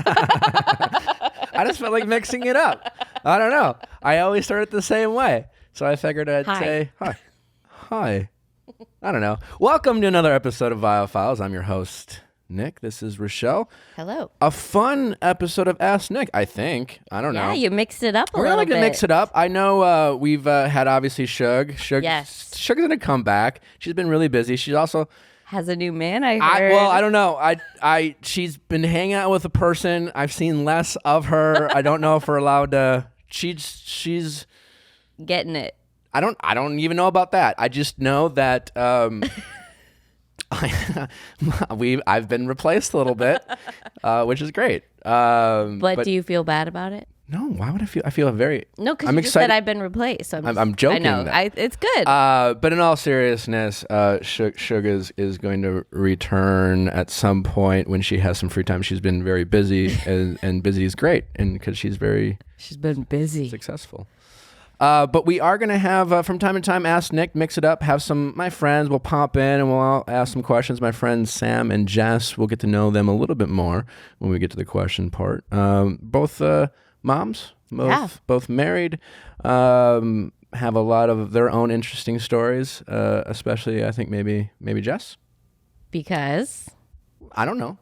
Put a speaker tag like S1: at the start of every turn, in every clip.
S1: I just felt like mixing it up. I don't know. I always start it the same way. So I figured I'd say hi. Hi. I don't know. Welcome to another episode of Viall Files. I'm your host, Nick. This is Rochelle.
S2: Hello.
S1: A fun episode of Ask Nick, I think. I don't know.
S2: Yeah, you mixed it up a
S1: We're
S2: little
S1: going
S2: bit.
S1: to mix it up. I know we've had obviously Shug.
S2: Yes.
S1: Shug's going to come back. She's been really busy. She's also...
S2: Has a new man, I heard.
S1: Well, I don't know. She's been hanging out with a person. I've seen less of her. I don't know if we're allowed to... She's...
S2: Getting it.
S1: I don't even know about that. I just know that I've been replaced a little bit, which is great.
S2: But do you feel bad about it?
S1: No, why would I feel? I feel very.
S2: No, because
S1: I'm
S2: you
S1: excited.
S2: just said I've been replaced. So
S1: I'm joking.
S2: I know. It's good.
S1: But in all seriousness, Shug is going to return at some point when she has some free time. She's been very busy, and busy is great, and because she's
S2: been busy,
S1: successful. But we are going to have, from time to time, Ask Nick, mix it up, have my friends will pop in and we'll all ask some questions. My friends Sam and Jess, we'll get to know them a little bit more when we get to the question part. Both moms, both married, have a lot of their own interesting stories, especially, I think, maybe Jess.
S2: Because?
S1: I don't know.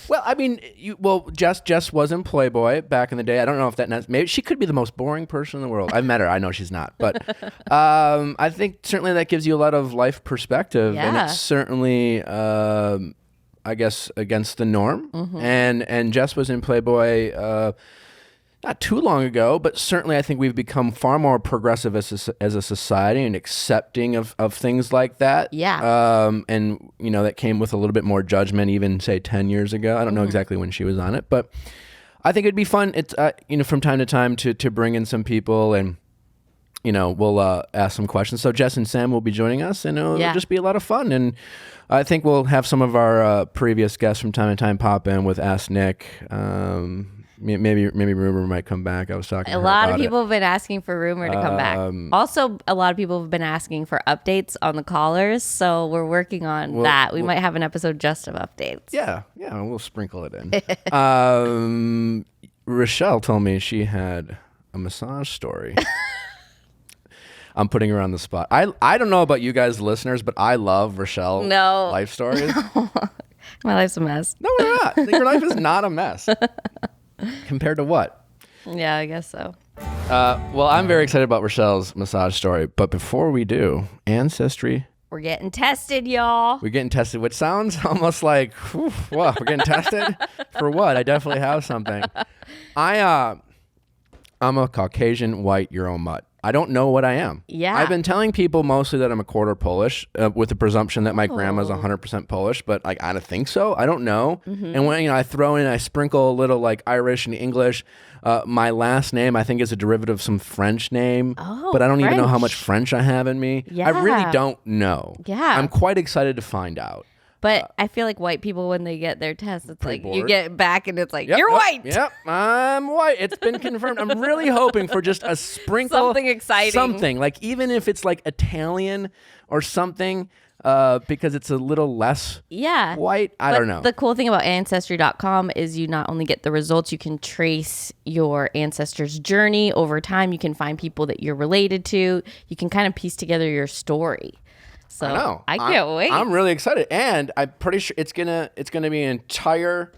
S2: What?
S1: Jess was in Playboy back in the day. I don't know if maybe she could be the most boring person in the world. I've met her. I know she's not, but I think certainly that gives you a lot of life perspective, and it's certainly, I guess, against the norm. Mm-hmm. And Jess was in Playboy not too long ago, but certainly I think we've become far more progressive as a society and accepting of things like that.
S2: Yeah.
S1: And, that came with a little bit more judgment even, say, 10 years ago. I don't know exactly when she was on it, but I think it'd be fun. It's, from time to time to bring in some people and, we'll ask some questions. So Jess and Sam will be joining us, and it'll just be a lot of fun. And I think we'll have some of our previous guests from time to time pop in with Ask Nick. Maybe Rumor might come back. I was talking to her
S2: lot of
S1: about
S2: people have been asking for Rumor to come back. Also, a lot of people have been asking for updates on the callers, so we're working on that. We might have an episode just of updates.
S1: Yeah, we'll sprinkle it in. Rochelle told me she had a massage story. I'm putting her on the spot. I don't know about you guys listeners, but I love Rochelle life stories.
S2: My life's a mess.
S1: No, we're not. Your life is not a mess. Compared to what?
S2: Yeah, I guess so.
S1: Well, I'm very excited about Rochelle's massage story. But before we do, Ancestry.
S2: We're getting tested, y'all.
S1: We're getting tested, which sounds almost like, what? We're getting tested? For what? I definitely have something. I'm a Caucasian white Euro mutt. I don't know what I am.
S2: Yeah.
S1: I've been telling people mostly that I'm a quarter Polish, with the presumption that my grandma's 100% Polish, but I don't think so. I don't know. Mm-hmm. And when I sprinkle a little Irish and English. My last name, I think, is a derivative of some French name, but I don't even know how much French I have in me.
S2: Yeah.
S1: I really don't know.
S2: Yeah.
S1: I'm quite excited to find out.
S2: But I feel like white people, when they get their test, it's like
S1: bored.
S2: You get back and it's like, you're white.
S1: Yep, I'm white. It's been confirmed. I'm really hoping for just a sprinkle.
S2: Something exciting.
S1: Something. Even if it's Italian or something, because it's a little less white. I don't know.
S2: The cool thing about Ancestry.com is you not only get the results, you can trace your ancestors' journey over time. You can find people that you're related to. You can kind of piece together your story. So
S1: I know.
S2: I can't wait.
S1: I'm really excited, and I'm pretty sure it's gonna be an entire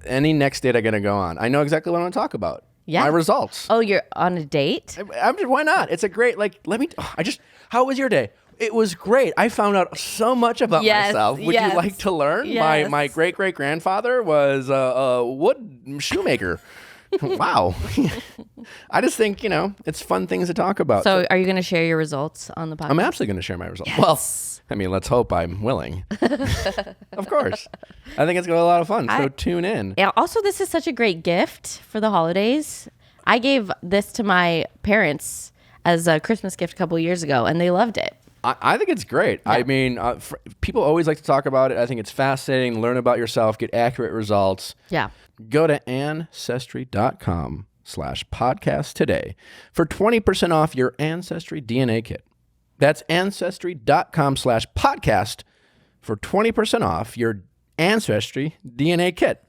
S1: any next date I'm gonna go on. I know exactly what I'm gonna talk about.
S2: Yeah.
S1: My results.
S2: Oh, you're on a date?
S1: Why not? It's a great how was your day? It was great. I found out so much about myself. Would you like to learn?
S2: Yes.
S1: My great great grandfather was a wood shoemaker. Wow. I just think, it's fun things to talk about.
S2: So are you going to share your results on the podcast?
S1: I'm absolutely going to share my results.
S2: Yes.
S1: Well, let's hope I'm willing. Of course. I think it's going to be a lot of fun. So tune in.
S2: Yeah. Also, this is such a great gift for the holidays. I gave this to my parents as a Christmas gift a couple of years ago, and they loved it.
S1: I think it's great. Yeah. People always like to talk about it. I think it's fascinating. Learn about yourself, get accurate results.
S2: Yeah.
S1: Go to ancestry.com/podcast today for 20% off your Ancestry DNA kit. That's ancestry.com/podcast for 20% off your Ancestry DNA kit.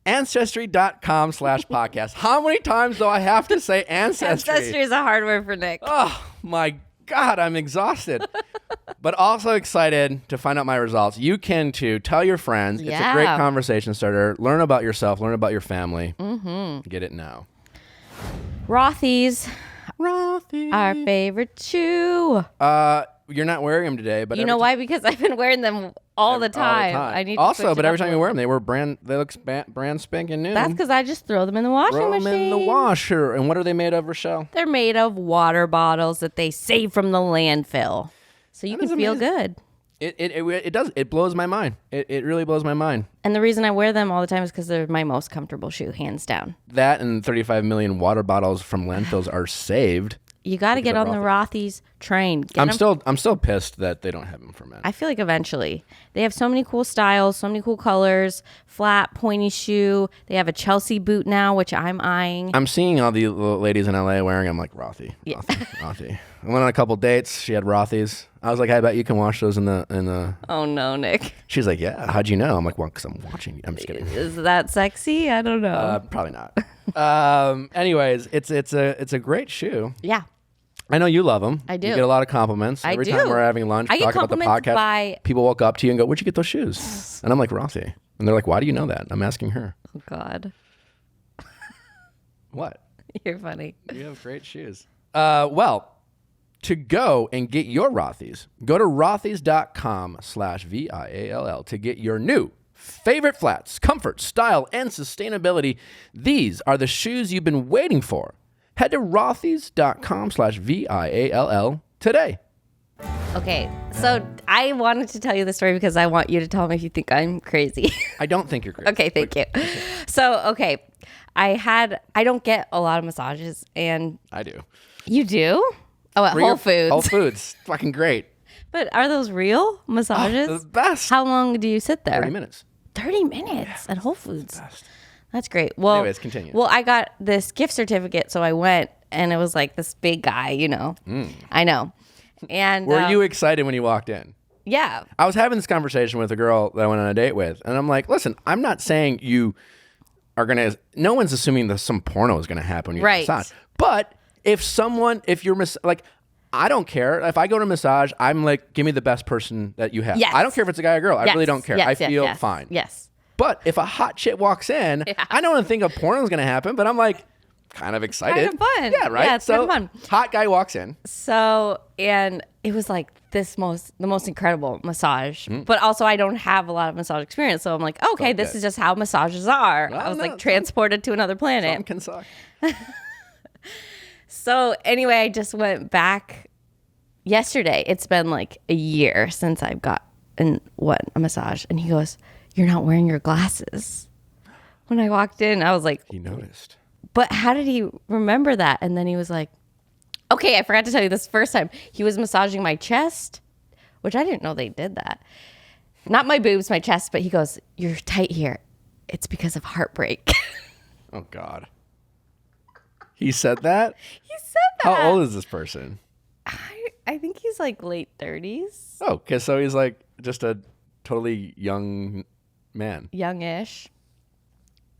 S1: Ancestry.com/podcast. How many times do I have to say Ancestry?
S2: Ancestry is a hard word for Nick.
S1: Oh, my God, I'm exhausted. But also excited to find out my results. You can too. Tell your friends.
S2: Yeah.
S1: It's a great conversation starter. Learn about yourself. Learn about your family. Get it now.
S2: Rothy's. Our favorite shoe.
S1: You're not wearing them today, but
S2: you know why? Because I've been wearing them all the time. I need to
S1: also, but every time you wear them, they look brand spanking new.
S2: That's because I just throw them in the washing machine.
S1: Throw them in the washer. And what are they made of, Rochelle?
S2: They're made of water bottles that they save from the landfill, so you can feel good.
S1: It does. It blows my mind. It really blows my mind.
S2: And the reason I wear them all the time is because they're my most comfortable shoe, hands down.
S1: That and 35 million water bottles from landfills are saved.
S2: You got to get on the Rothy's train.
S1: I'm still pissed that they don't have them for men.
S2: I feel like eventually. They have so many cool styles, so many cool colors, flat, pointy shoe. They have a Chelsea boot now, which I'm eyeing.
S1: I'm seeing all the ladies in LA wearing them like Rothy.
S2: Yeah.
S1: Rothy. I went on a couple dates. She had Rothy's. I was like, I bet you can wash those in the.
S2: Oh no, Nick.
S1: She's like, yeah. How'd you know? I'm like, well, because I'm watching you. I'm just kidding.
S2: Is that sexy? I don't know.
S1: Probably not. Anyways, it's a great shoe.
S2: Yeah.
S1: I know you love them.
S2: I do.
S1: You get a lot of compliments. Every time we're having lunch, talking about the podcast, people walk up to you and go, where'd you get those shoes? And I'm like, Rothy. And they're like, why do you know that? I'm asking her.
S2: Oh, God.
S1: What?
S2: You're funny.
S1: You have great shoes. Well, to go and get your Rothy's, go to rothys.com/VIALL to get your new favorite flats, comfort, style, and sustainability. These are the shoes you've been waiting for. Head to rothys.com/VIALL today.
S2: Okay, so I wanted to tell you the story because I want you to tell me if you think I'm crazy.
S1: I don't think you're crazy.
S2: Okay, thank you. So, okay, I don't get a lot of massages, and
S1: I do.
S2: You do? Oh, at Whole Foods.
S1: Whole Foods, fucking great.
S2: But are those real massages?
S1: Oh, the best.
S2: How long do you sit there?
S1: 30 minutes.
S2: 30 minutes at Whole Foods.
S1: The best.
S2: That's great. Well,
S1: anyways, continue.
S2: Well, I got this gift certificate, so I went, and it was like this big guy, you know. I know. And
S1: were you excited when you walked in?
S2: Yeah.
S1: I was having this conversation with a girl that I went on a date with, and I'm like, listen, I'm not saying you are going to, no one's assuming that some porno is going to happen when you're massage. But if you're, like, I don't care. If I go to massage, I'm like, give me the best person that you have.
S2: Yes.
S1: I don't care if it's a guy or girl. I really don't care.
S2: Yes,
S1: I feel fine.
S2: Yes.
S1: But if a hot chick walks in, I don't think a porno is going to happen, but I'm like, kind of excited.
S2: Kind of fun.
S1: Yeah, right?
S2: Yeah, it's kind of fun.
S1: Hot guy walks in.
S2: So, and it was like the most incredible massage. But also I don't have a lot of massage experience. So I'm like, okay, this is just how massages are.
S1: Well,
S2: I was like transported to another planet.
S1: Some can suck.
S2: So anyway, I just went back yesterday. It's been like a year since I've got a massage. And he goes, you're not wearing your glasses. When I walked in, I was like,
S1: he noticed.
S2: But how did he remember that? And then he was like, okay, I forgot to tell you this first time. He was massaging my chest, which I didn't know they did that. Not my boobs, my chest, but he goes, you're tight here. It's because of heartbreak.
S1: Oh, God. He said that?
S2: He said that.
S1: How old is this person?
S2: I think he's like late 30s.
S1: Oh, okay. So he's like just a totally young man.
S2: Youngish.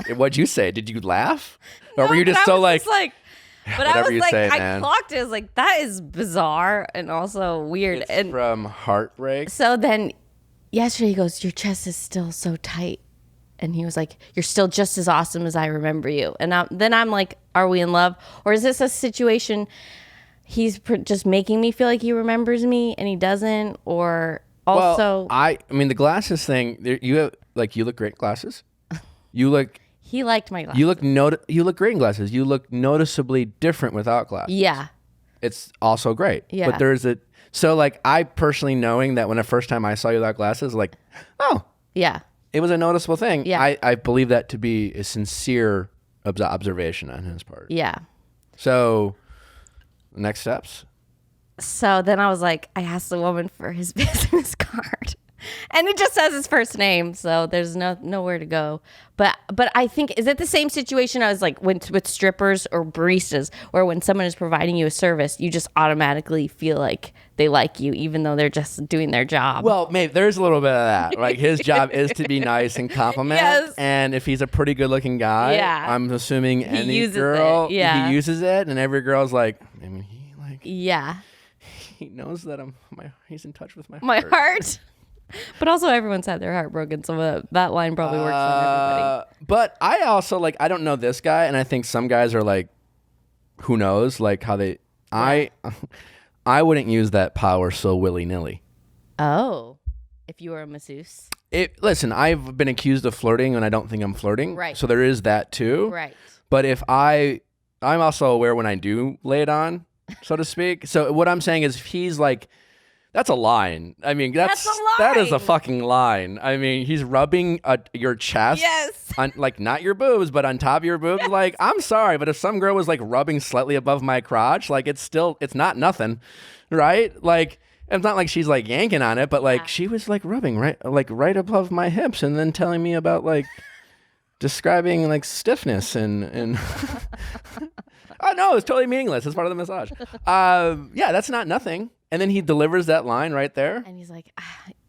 S1: What'd you say? Did you laugh? Or were you just so like...
S2: But I was like, I clocked it. I was like, that is bizarre and also weird.
S1: It's from heartbreak.
S2: So then yesterday he goes, your chest is still so tight. And he was like, you're still just as awesome as I remember you. And then I'm like, are we in love? Or is this a situation he's just making me feel like he remembers me and he doesn't? Or also...
S1: Well, I mean, the glasses thing, you look great in glasses. You look...
S2: He liked my glasses.
S1: You look great in glasses. You look noticeably different without glasses.
S2: Yeah.
S1: It's also great.
S2: Yeah.
S1: But so like I personally knowing that when the first time I saw you without glasses, like, oh.
S2: Yeah.
S1: It was a noticeable thing.
S2: Yeah.
S1: I believe that to be a sincere observation on his part.
S2: Yeah.
S1: So, next steps?
S2: So then I was like, I asked the woman for his business card. And it just says his first name, so there's nowhere to go. But I think, is it the same situation as like with strippers or baristas, or when someone is providing you a service, you just automatically feel like they like you, even though they're just doing their job?
S1: Well, maybe there's a little bit of that. Like his job is to be nice and compliment.
S2: Yes.
S1: And if he's a pretty good looking guy, I'm assuming any
S2: uses
S1: girl,
S2: it. Yeah.
S1: he uses it, and every girl's like, I mean,
S2: yeah.
S1: he knows that he's in touch with
S2: my heart. But also everyone's had their heart broken, so that line probably works on everybody.
S1: But I also I don't know this guy, and I think some guys are like, who knows, like how they. I wouldn't use that power so willy nilly.
S2: Oh, if you were a masseuse.
S1: Listen, I've been accused of flirting, and I don't think I'm flirting.
S2: Right.
S1: So there is that too.
S2: Right.
S1: But if I'm also aware when I do lay it on, so to speak. So what I'm saying is, if he's like. That's a line. I mean, that is a fucking line. I mean, he's rubbing your chest.
S2: Yes.
S1: On, like, not your boobs, but on top of your boobs. Yes. Like, I'm sorry, but if some girl was like rubbing slightly above my crotch, like it's not nothing, right? Like, it's not like she's like yanking on it, but like she was like rubbing right above my hips, and then telling me about like describing like stiffness and. Oh no, it's totally meaningless. It's part of the massage. Yeah, that's not nothing. And then he delivers that line right there.
S2: And he's like,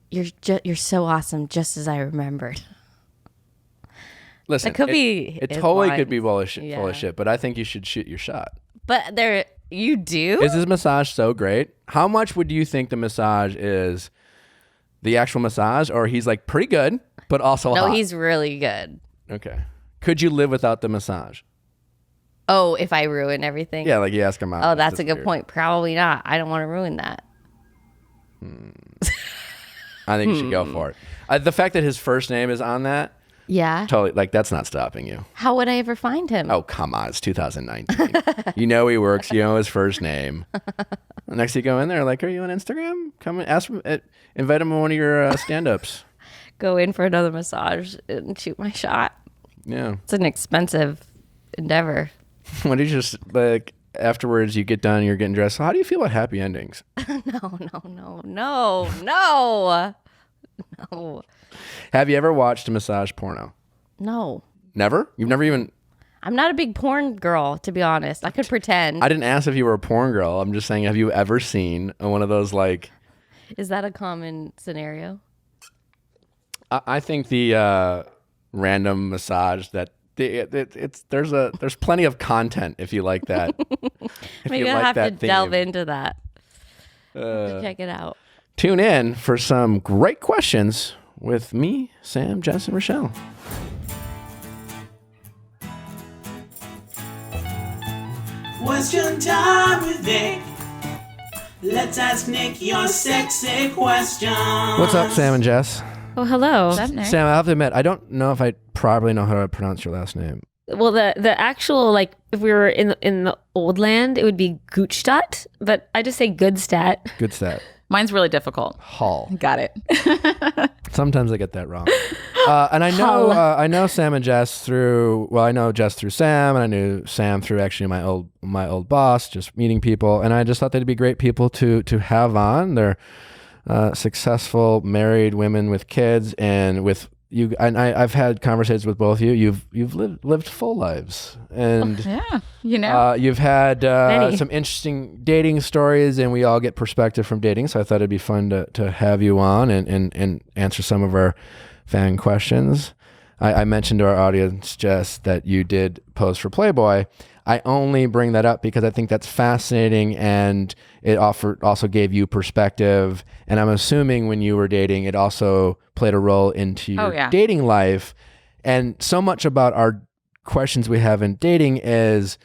S2: "You're so awesome, just as I remembered."
S1: Listen, it totally could be full of shit, but I think you should shoot your shot.
S2: But you do?
S1: Is his massage so great? How much would you think the massage is? The actual massage, or he's like pretty good, but also hot?
S2: No, he's really good.
S1: Okay. Could you live without the massage?
S2: Oh, if I ruin everything?
S1: Yeah, like you ask him out.
S2: Oh, that's a good point. Probably not. I don't want to ruin that.
S1: I think you should go for it. The fact that his first name is on that, totally, like that's not stopping you.
S2: How would I ever find him?
S1: Oh, come on. It's 2019. You know he works. You know his first name. Next you go in there, like, are you on Instagram? Come and ask him, invite him to one of your stand-ups.
S2: Go in for another massage and shoot my shot.
S1: Yeah.
S2: It's an expensive endeavor.
S1: When you just like afterwards you get done, you're getting dressed. So how do you feel about happy endings?
S2: No.
S1: Have you ever watched a massage porno?
S2: No.
S1: Never? You've never even.
S2: I'm not a big porn girl, to be honest. I could pretend.
S1: I didn't ask if you were a porn girl. I'm just saying, have you ever seen one of those like?
S2: Is that a common scenario?
S1: I think the random massage that. There's plenty of content if you like that.
S2: Maybe I'll have to delve into that. Check it out.
S1: Tune in for some great questions with me, Sam, Jess, and Rochelle.
S3: Question time with Nick. Let's ask Nick your sexy question.
S1: What's up, Sam and Jess?
S2: Oh, hello.
S4: What's up, Nick?
S1: Sam, I have to admit, I don't know if I probably know how to pronounce your last name.
S4: Well, the actual, like, if we were in the old land, it would be Gutstadt, but I just say Gutstadt.
S1: Gutstadt.
S5: Mine's really difficult.
S1: Hall.
S5: Got it.
S1: Sometimes I get that wrong. And I know Sam and Jess I know Jess through Sam, and I knew Sam through actually my old boss, just meeting people, and I just thought they'd be great people to have on. They're successful married women with kids, and with you. And I've had conversations with both of you. You've lived full lives, and you've had some interesting dating stories, and we all get perspective from dating. So I thought it'd be fun to have you on and answer some of our fan questions. I mentioned to our audience, Jess, that you did pose for Playboy. I only bring that up because I think that's fascinating, and it also gave you perspective. And I'm assuming when you were dating, it also played a role into your dating life. And so much about our questions we have in dating is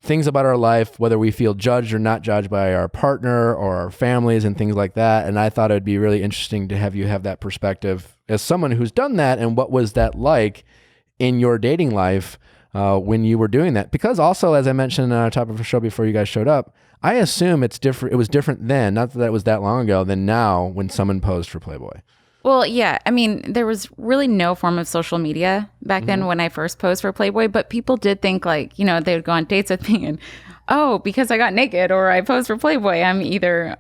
S1: things about our life, whether we feel judged or not judged by our partner or our families and things like that. And I thought it'd be really interesting to have you have that perspective as someone who's done that, and what was that like in your dating life when you were doing that? Because also, as I mentioned on our top of the show before you guys showed up, I assume it's different. It was different then, not that it was that long ago, than now when someone posed for Playboy.
S5: Well, yeah. I mean, there was really no form of social media back then when I first posed for Playboy, but people did think like, they would go on dates with me and, oh, because I got naked or I posed for Playboy, I'm either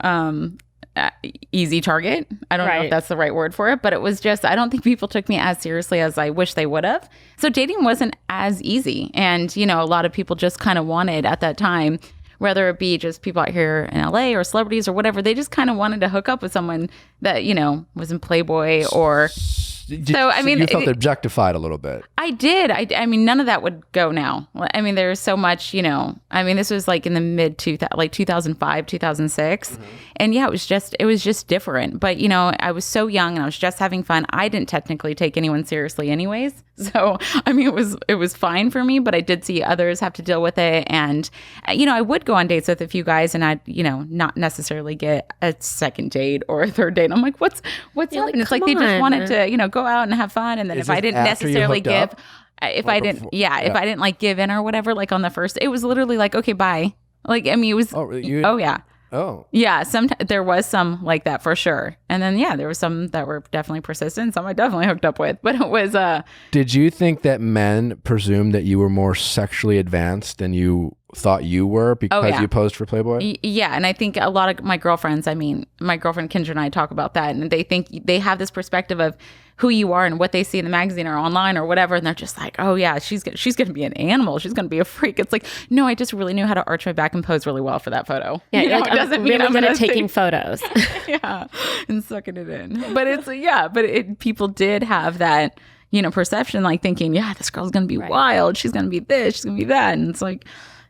S5: easy target. I don't know if that's the right word for it, but it was just, I don't think people took me as seriously as I wish they would have. So dating wasn't as easy. And, you know, a lot of people just kind of wanted at that time, whether it be just people out here in LA or celebrities or whatever, they just kind of wanted to hook up with someone that, you know, was in Playboy or... So, I mean,
S1: you felt objectified a little bit.
S5: I did. I mean, none of that would go now. I mean, there's so much, you know, I mean, this was like in the like 2005, 2006. Mm-hmm. And yeah, it was just different. But, you know, I was so young and I was just having fun. I didn't technically take anyone seriously anyways. So, I mean, it was fine for me, but I did see others have to deal with it. And, you know, I would go on dates with a few guys and I'd, you know, not necessarily get a second date or a third date. I'm like, what's happening?
S4: Like,
S5: it's like they just wanted to, you know, go out and have fun. And then if I didn't necessarily give, if I didn't like give in or whatever, like on the first, it was literally like, okay, bye. Like, I mean, it was, sometimes there was some like that for sure. And then, yeah, there was some that were definitely persistent. Some I definitely hooked up with, but it was,
S1: Did you think that men presumed that you were more sexually advanced than you thought you were because you posed for Playboy?
S5: Yeah. And I think a lot of my girlfriends, I mean, my girlfriend Kendra and I talk about that, and they think they have this perspective of who you are and what they see in the magazine or online or whatever. And they're just like, oh yeah, she's going to be an animal. She's going to be a freak. It's like, no, I just really knew how to arch my back and pose really well for that photo.
S4: Yeah.
S5: You know,
S4: like, I'm really good at taking photos.
S5: Yeah. And sucking it in. But it's, people did have that, you know, perception, like thinking, yeah, this girl's going to be wild. She's going to be this, she's going to be that. And it's like,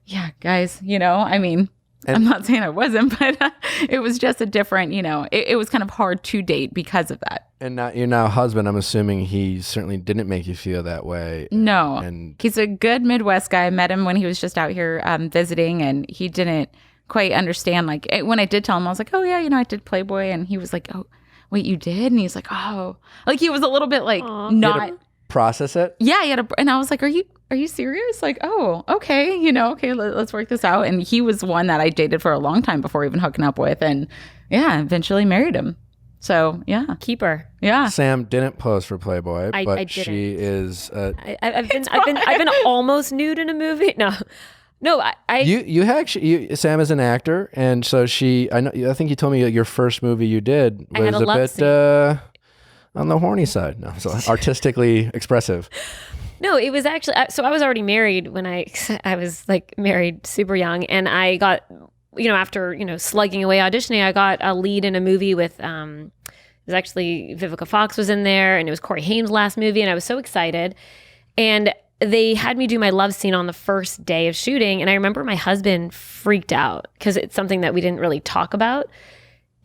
S5: yeah, guys, you know, I mean, I'm not saying I wasn't, but it was just a different, you know, it was kind of hard to date because of that.
S1: And now your husband, I'm assuming he certainly didn't make you feel that way.
S5: No,
S1: and
S5: he's a good Midwest guy. I met him when he was just out here visiting, and he didn't quite understand. Like when I did tell him, I was like, oh yeah, you know, I did Playboy. And he was like, oh, wait, you did? And he's like, oh, like he was a little bit like not
S1: process it.
S5: Yeah, and I was like, are you serious? Like, oh, okay, you know, okay, let's work this out. And he was one that I dated for a long time before even hooking up with, and yeah, eventually married him. So yeah,
S4: keeper.
S5: Yeah,
S1: Sam didn't pose for Playboy, but
S4: I
S1: she is.
S4: I've been almost nude in a movie. No,
S1: You actually Sam is an actor, and so I think you told me your first movie you did was a bit on the horny side. No, so artistically expressive.
S4: No, it was actually, so I was already married when I was like married super young, and I got, you know, after, you know, slugging away auditioning, I got a lead in a movie with, it was actually Vivica Fox was in there, and it was Corey Haim's last movie, and I was so excited. And they had me do my love scene on the first day of shooting, and I remember my husband freaked out because it's something that we didn't really talk about.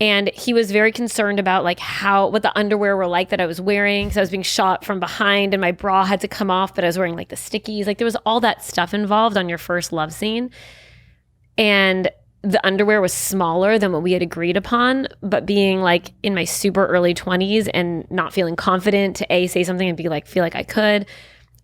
S4: And he was very concerned about like what the underwear were like that I was wearing, because I was being shot from behind and my bra had to come off, but I was wearing like the stickies. Like there was all that stuff involved on your first love scene. And the underwear was smaller than what we had agreed upon, but being like in my super early 20s and not feeling confident to say something and be like, feel like I could,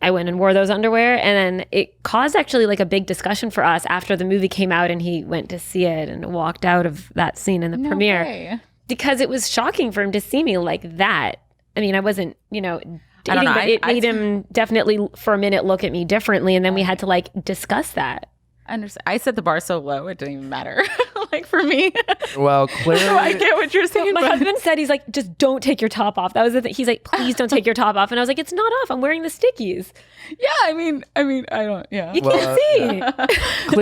S4: I went and wore those underwear, and then it caused actually like a big discussion for us after the movie came out and he went to see it and walked out of that scene in the premiere way. Because it was shocking for him to see me like that. I mean, I wasn't, you know, dating, but it made him definitely for a minute look at me differently, and then we had to like discuss that.
S5: I set the bar so low it didn't even matter. Like for me.
S1: Well, clearly.
S5: So I get what you're saying.
S4: My husband said, he's like, just don't take your top off. That was the thing. He's like, please don't take your top off. And I was like, it's not off. I'm wearing the stickies.
S5: Yeah, I mean, I don't. Yeah,
S4: you can't see.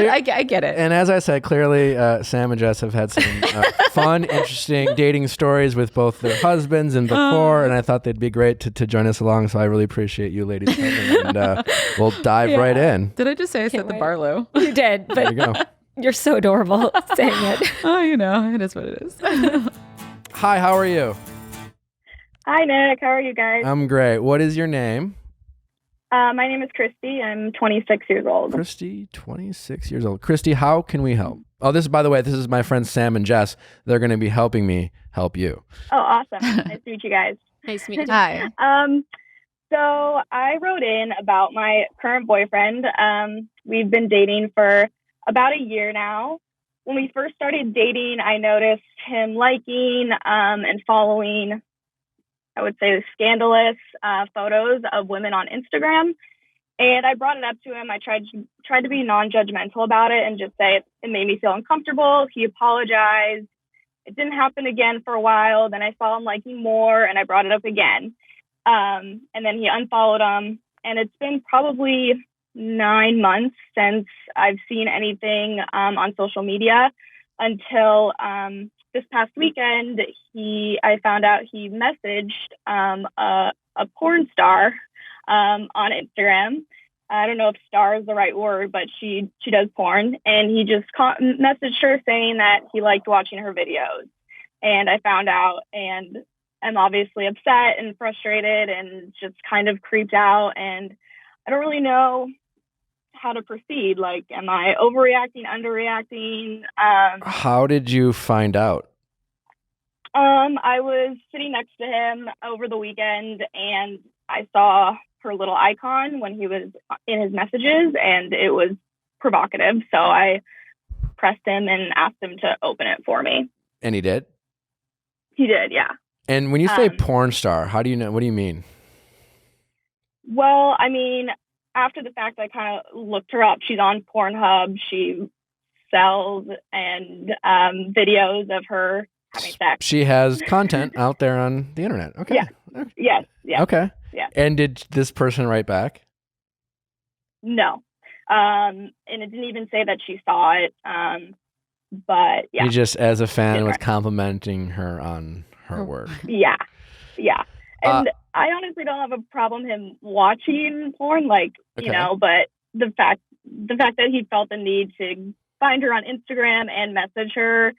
S5: I get it.
S1: And as I said, clearly, Sam and Jess have had some fun, interesting dating stories with both their husbands and before, and I thought they'd be great to join us along. So I really appreciate you ladies coming, and we'll dive right in.
S5: Did I just say I set the bar low?
S4: You did, but
S1: there you go.
S4: You're so adorable saying it.
S5: Oh, you know, it is what it is.
S1: Hi, how are you?
S6: Hi, Nick. How are you guys?
S1: I'm great. What is your name?
S6: My name is Christy. I'm 26 years old.
S1: Christy, 26 years old. Christy, how can we help? Oh, by the way, this is my friends Sam and Jess. They're going to be helping me help you.
S6: Oh, awesome. Nice to meet you guys.
S4: Nice to meet you.
S5: Hi.
S6: So I wrote in about my current boyfriend. We've been dating for about a year now. When we first started dating, I noticed him liking and following, I would say, scandalous photos of women on Instagram. And I brought it up to him. I tried to be non-judgmental about it and just say it made me feel uncomfortable. He apologized. it didn't happen again for a while. Then I saw him liking more, and I brought it up again. And then he unfollowed him, and it's been probably 9 months since I've seen anything on social media until this past weekend. I found out he messaged a porn star on Instagram. I don't know if star is the right word, but she does porn. And he just messaged her saying that he liked watching her videos. And I found out, and I'm obviously upset and frustrated and just kind of creeped out. And I don't really know how to proceed. Like, am I overreacting, underreacting?
S1: How did you find out?
S6: I was sitting next to him over the weekend, and I saw her little icon when he was in his messages, and it was provocative. So I pressed him and asked him to open it for me.
S1: And he did?
S6: He did, yeah.
S1: And when you say porn star, how do you know? What do you mean?
S6: Well, I mean, after the fact, I kind of looked her up. She's on Pornhub. She sells and videos of her having sex.
S1: She has content out there on the internet. Okay.
S6: Yeah. Yes. Yeah.
S1: Okay.
S6: Yeah.
S1: And did this person write back?
S6: No. And it didn't even say that she saw it. But yeah.
S1: He just, as a fan, was complimenting her on her work.
S6: Yeah. Yeah. And I honestly don't have a problem him watching porn, like, you know, but the fact that he felt the need to find her on Instagram and message her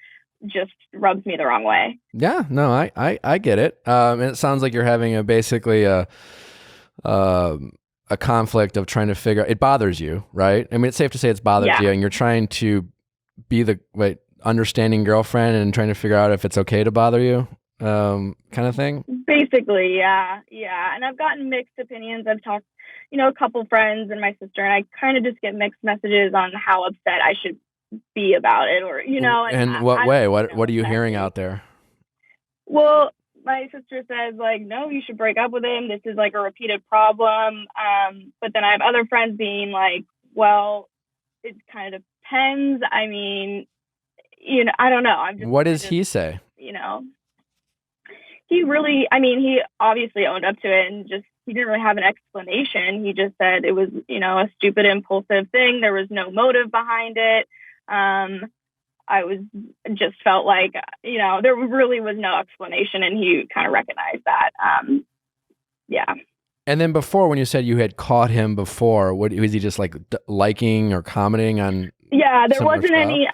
S6: just rubs me the wrong way.
S1: Yeah, no, I get it. And it sounds like you're having basically a conflict of trying to figure out, it bothers you, right? I mean, it's safe to say it's bothers you, and you're trying to be the understanding girlfriend and trying to figure out if it's okay to bother you, kind of thing. Basically,
S6: yeah. And I've gotten mixed opinions. I've talked, a couple friends and my sister, and I kind of just get mixed messages on how upset I should be about it, or
S1: And what way? What are you hearing out there?
S6: Well, my sister says, like, no, you should break up with him. This is like a repeated problem. But then I have other friends being like, well, it kind of depends. I mean, I don't know.
S1: What does he say?
S6: He obviously owned up to it, and he didn't really have an explanation. He just said it was, a stupid, impulsive thing. There was no motive behind it. Just felt like, there really was no explanation, and he kind of recognized that. Yeah.
S1: And then before, when you said you had caught him before, what was he just like liking or commenting on?
S6: Yeah, there wasn't any,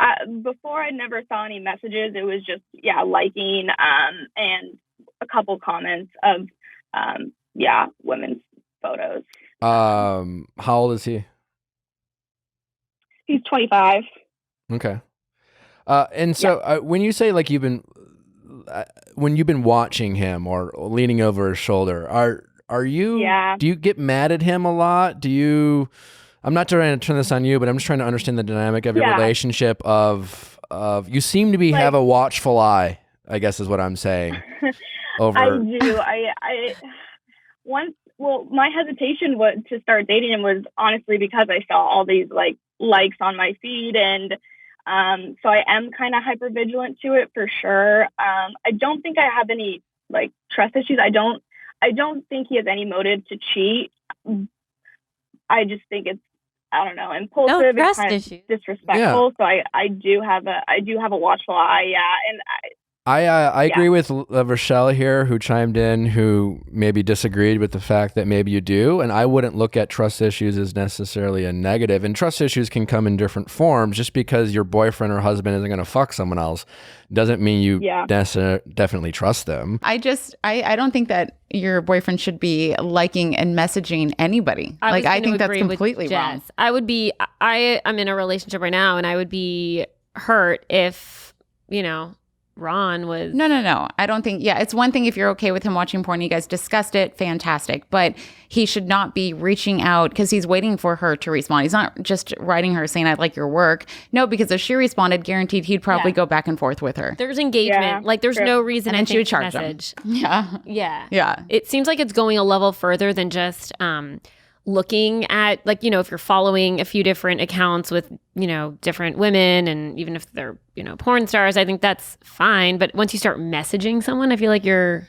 S6: before I never saw any messages. It was just, liking, and a couple comments of, women's photos.
S1: How old is he?
S6: He's 25.
S1: Okay. And so when you say like when you've been watching him or leaning over his shoulder, are you, do you get mad at him a lot? I'm not trying to turn this on you, but I'm just trying to understand the dynamic of your relationship of you seem to have a watchful eye, I guess is what I'm saying.
S6: I do. My hesitation to start dating him was honestly because I saw all these likes on my feed, and so I am kind of hyper vigilant to it for sure. I don't think I have any trust issues. I don't think he has any motive to cheat. I just think it's, I don't know, impulsive.
S2: No trust
S6: it's kind
S2: issues.
S6: of disrespectful. So I do have a watchful eye. Yeah, and
S1: I agree with Rochelle here, who chimed in, who maybe disagreed with the fact that maybe you do. And I wouldn't look at trust issues as necessarily a negative. And trust issues can come in different forms. Just because your boyfriend or husband isn't going to fuck someone else doesn't mean you definitely trust them.
S5: I don't think that your boyfriend should be liking and messaging anybody. I think that's completely wrong.
S4: I'm in a relationship right now, and I would be hurt if, Ron was...
S5: No. I don't think... Yeah, it's one thing if you're okay with him watching porn. You guys discussed it. Fantastic. But he should not be reaching out because he's waiting for her to respond. He's not just writing her saying, I like your work. No, because if she responded, guaranteed he'd probably go back and forth with her.
S4: There's engagement. There's no reason
S5: and then she would charge
S4: message.
S5: him. Yeah.
S4: It seems like it's going a level further than just... looking at, like, if you're following a few different accounts with, different women, and even if they're, porn stars, I think that's fine. But once you start messaging someone, I feel like you're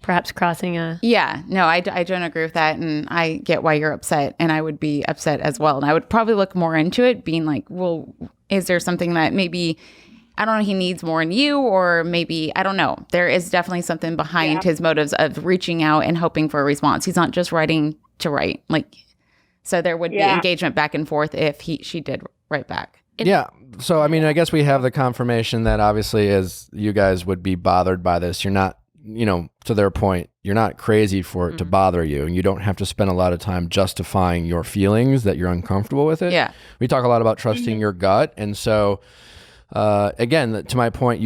S4: perhaps crossing a...
S5: Yeah, no, I don't agree with that. And I get why you're upset, and I would be upset as well. And I would probably look more into it, being like, well, is there something that maybe, I don't know, he needs more in you, or maybe, I don't know. There is definitely something behind his motives of reaching out and hoping for a response. He's not just writing to write. Like, so there would be engagement back and forth if she did write back.
S1: Yeah. So, I mean, I guess we have the confirmation that obviously, as you guys would be bothered by this, you're not, to their point, you're not crazy for it to bother you, and you don't have to spend a lot of time justifying your feelings that you're uncomfortable with it.
S5: Yeah.
S1: We talk a lot about trusting your gut. And so, again, to my point,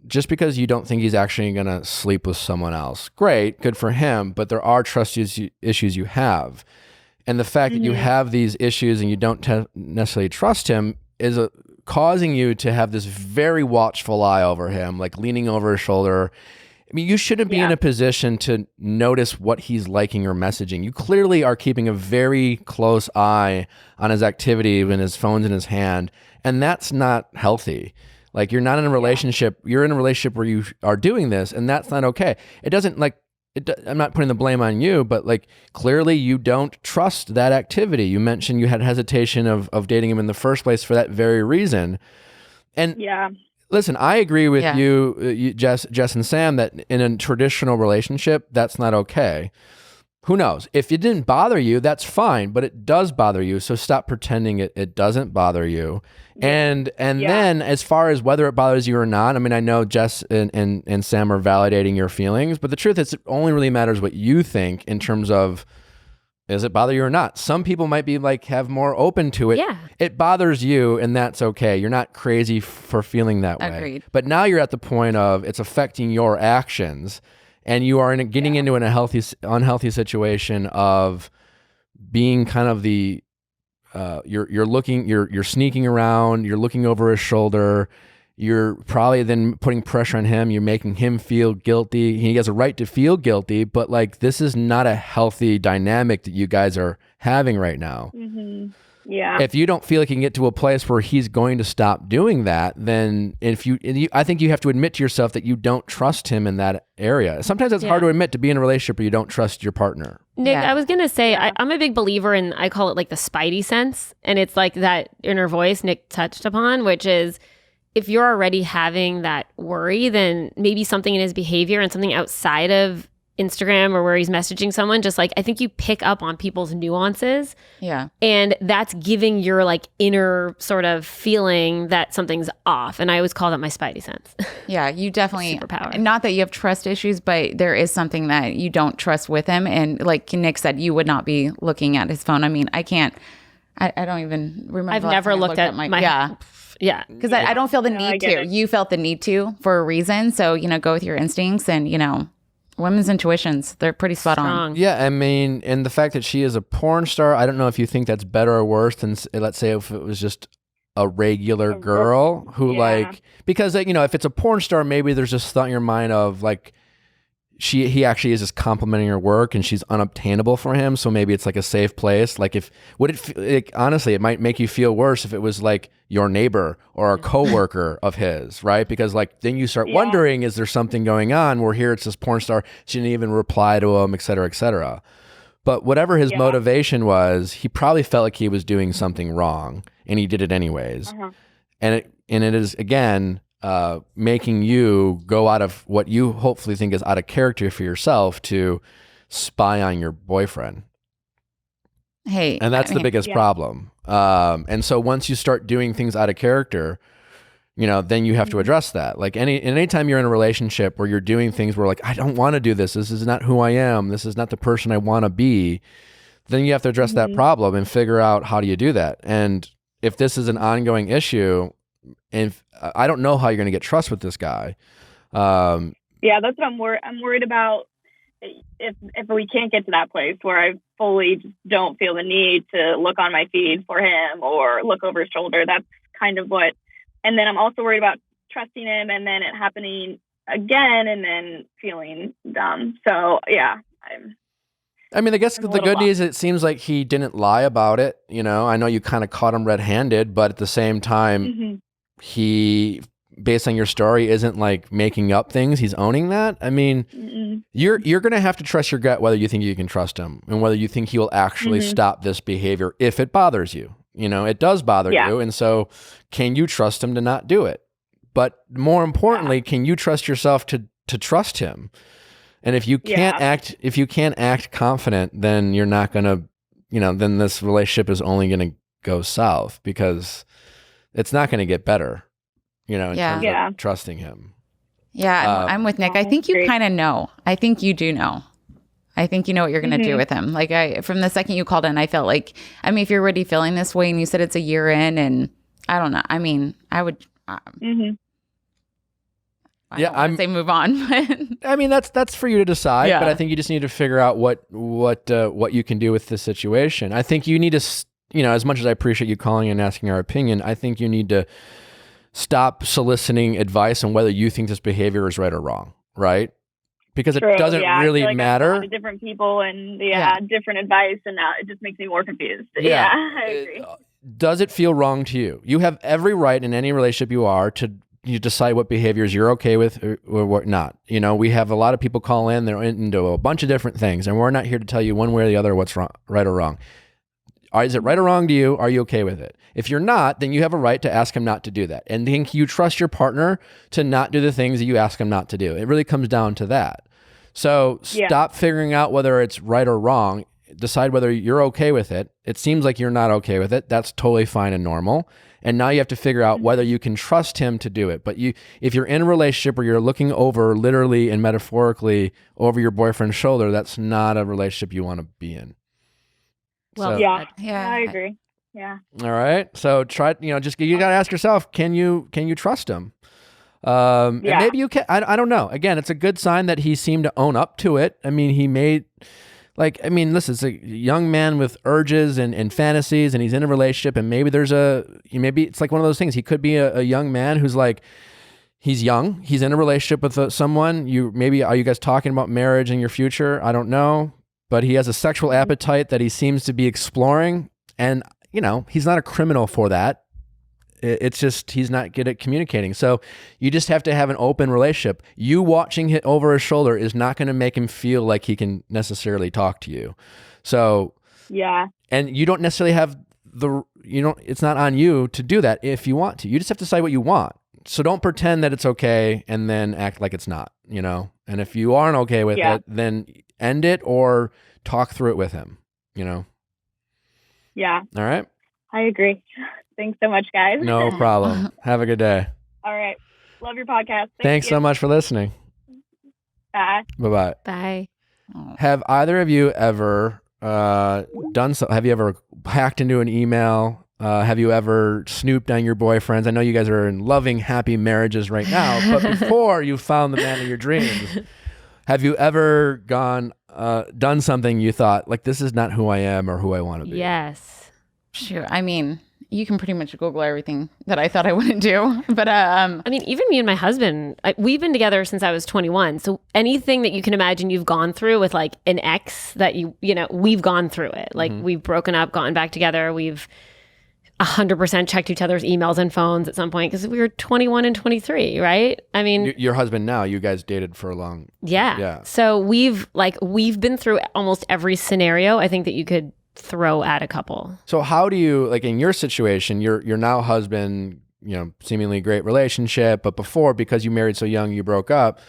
S1: just because you don't think he's actually going to sleep with someone else, great, good for him, but there are trust issues you have. And the fact that you have these issues and you don't necessarily trust him is causing you to have this very watchful eye over him, like leaning over his shoulder. I mean, you shouldn't be in a position to notice what he's liking or messaging. You clearly are keeping a very close eye on his activity when his phone's in his hand, and that's not healthy. Like, you're not in a relationship. You're in a relationship where you are doing this, and that's not okay. It doesn't, like, I'm not putting the blame on you, but, like, clearly you don't trust that activity. You mentioned you had hesitation of dating him in the first place for that very reason. And listen, I agree with you, Jess and Sam, that in a traditional relationship, that's not okay. Who knows? If it didn't bother you, that's fine, but it does bother you. So stop pretending it doesn't bother you. And then, as far as whether it bothers you or not, I mean, I know Jess and Sam are validating your feelings, but the truth is, it only really matters what you think in terms of, does it bother you or not? Some people might be like, have more open to it.
S4: Yeah.
S1: It bothers you, and that's okay. You're not crazy for feeling that way.
S5: Agreed.
S1: But now you're at the point of it's affecting your actions, and you are getting into an unhealthy situation of being kind of the you're sneaking around, you're looking over his shoulder. You're probably then putting pressure on him. You're making him feel guilty. He has a right to feel guilty, but, like, this is not a healthy dynamic that you guys are having right now.
S6: Yeah.
S1: If you don't feel like you can get to a place where he's going to stop doing that, then I think you have to admit to yourself that you don't trust him in that area. Sometimes it's hard to admit, to be in a relationship where you don't trust your partner.
S4: Nick, I was going to say, I'm a big believer in, I call it like the spidey sense. And it's like that inner voice Nick touched upon, which is, if you're already having that worry, then maybe something in his behavior and something outside of Instagram or where he's messaging someone, just like, I think you pick up on people's nuances. Yeah. And that's giving your, like, inner sort of feeling that something's off. And I always call that my spidey sense.
S5: Yeah, you definitely,
S4: superpower.
S5: Not that you have trust issues, but there is something that you don't trust with him. And like Nick said, you would not be looking at his phone. I mean, I don't even remember.
S4: I've never looked at my
S5: Yeah. Because I don't feel the need to. You felt the need to for a reason. So, go with your instincts, and, women's intuitions, they're pretty spot on.
S1: Yeah. I mean, and the fact that she is a porn star, I don't know if you think that's better or worse than, let's say, if it was just a regular girl who because, if it's a porn star, maybe there's this thought in your mind of, like, he actually is just complimenting her work and she's unobtainable for him. So maybe it's like a safe place. Like, honestly, it might make you feel worse if it was like your neighbor or a coworker of his, right? Because, like, then you start wondering, is there something going on? Where here it's this porn star, she didn't even reply to him, et cetera, et cetera. But whatever his motivation was, he probably felt like he was doing something wrong, and he did it anyways. And it is, again, making you go out of what you hopefully think is out of character for yourself to spy on your boyfriend.
S5: Hey,
S1: and that's the biggest problem. And so once you start doing things out of character, then you have to address that. Like, anytime you're in a relationship where you're doing things where, like, I don't want to do this. This is not who I am. This is not the person I want to be. Then you have to address that problem and figure out, how do you do that? And if this is an ongoing issue, and I don't know how you're going to get trust with this guy.
S6: That's what I'm worried about. If we can't get to that place where I fully just don't feel the need to look on my feed for him or look over his shoulder, that's kind of what. And then I'm also worried about trusting him and then it happening again and then feeling dumb. So
S1: I mean, I guess the good news, it seems like he didn't lie about it. You know, I know you kind of caught him red-handed, but at the same time, he, based on your story, isn't like making up things. He's owning that. I mean, you're going to have to trust your gut whether you think you can trust him and whether you think he will actually stop this behavior if it bothers you. You know, it does bother you. And so can you trust him to not do it? But more importantly, can you trust yourself to trust him? And if you can't act confident, then you're not going to, you know, then this relationship is only going to go south because it's not going to get better, you know, in terms of trusting him.
S5: Yeah, I'm with Nick. I think you kind of know. I think you do know. I think you know what you're going to do with him. Like from the second you called in, I felt like, I mean, if you're already feeling this way and you said it's a year in and I don't know. I mean, I would, I'm say move on. But
S1: I mean, that's for you to decide, but I think you just need to figure out what you can do with the situation. I think you need to, you know, as much as I appreciate you calling and asking our opinion, I think you need to stop soliciting advice on whether you think this behavior is right or wrong, right? Because it doesn't really matter.
S6: A lot of different people and different advice, and now it just makes me more confused. I agree.
S1: Does it feel wrong to you? You have every right in any relationship you decide what behaviors you're okay with or what not. You know, we have a lot of people call in, they're into a bunch of different things, and we're not here to tell you one way or the other what's wrong, right or wrong. Is it right or wrong to you? Are you okay with it? If you're not, then you have a right to ask him not to do that. And then you trust your partner to not do the things that you ask him not to do. It really comes down to that. So stop figuring out whether it's right or wrong. Decide whether you're okay with it. It seems like you're not okay with it. That's totally fine and normal. And now you have to figure out whether you can trust him to do it. But if you're in a relationship where you're looking over literally and metaphorically over your boyfriend's shoulder, that's not a relationship you want to be in.
S2: Well,
S6: I agree. Yeah.
S1: All right. So try, you know, just, you got to ask yourself, can you trust him? And maybe you can, I don't know. Again, it's a good sign that he seemed to own up to it. I mean, listen, it's a young man with urges and fantasies, and he's in a relationship, and maybe maybe it's like one of those things. He could be a young man who's like, he's young, he's in a relationship with someone. Are you guys talking about marriage and your future? I don't know. But he has a sexual appetite that he seems to be exploring. And, you know, he's not a criminal for that. It's just he's not good at communicating. So you just have to have an open relationship. You watching it over his shoulder is not going to make him feel like he can necessarily talk to you. So, and you don't necessarily have it's not on you to do that if you want to. You just have to decide what you want. So don't pretend that it's okay and then act like it's not, you know? And if you aren't okay with it, then end it or talk through it with him, you know?
S6: Yeah.
S1: All right.
S6: I agree. Thanks so much, guys.
S1: No problem. Have a good day.
S6: All right. Love your podcast.
S1: Thanks so much for listening.
S6: Bye.
S1: Bye-bye.
S2: Bye.
S1: Have either of you ever done so? Have you ever hacked into an email? Have you ever snooped on your boyfriends? I know you guys are in loving, happy marriages right now, but before you found the man of your dreams, have you ever done something you thought, like, this is not who I am or who I want to be?
S2: Yes.
S5: Sure. I mean, you can pretty much Google everything that I thought I wouldn't do. But I
S4: mean, even me and my husband, we've been together since I was 21. So anything that you can imagine you've gone through with like an ex that you know, we've gone through it. Like we've broken up, gotten back together. We've 100% checked each other's emails and phones at some point because we were 21 and 23, right? I mean,
S1: your husband now, you guys dated for a long.
S4: Yeah. So we've been through almost every scenario I think that you could throw at a couple.
S1: So how do you, like, in your situation, your now husband, you know, seemingly great relationship, but before, because you married so young, you broke up.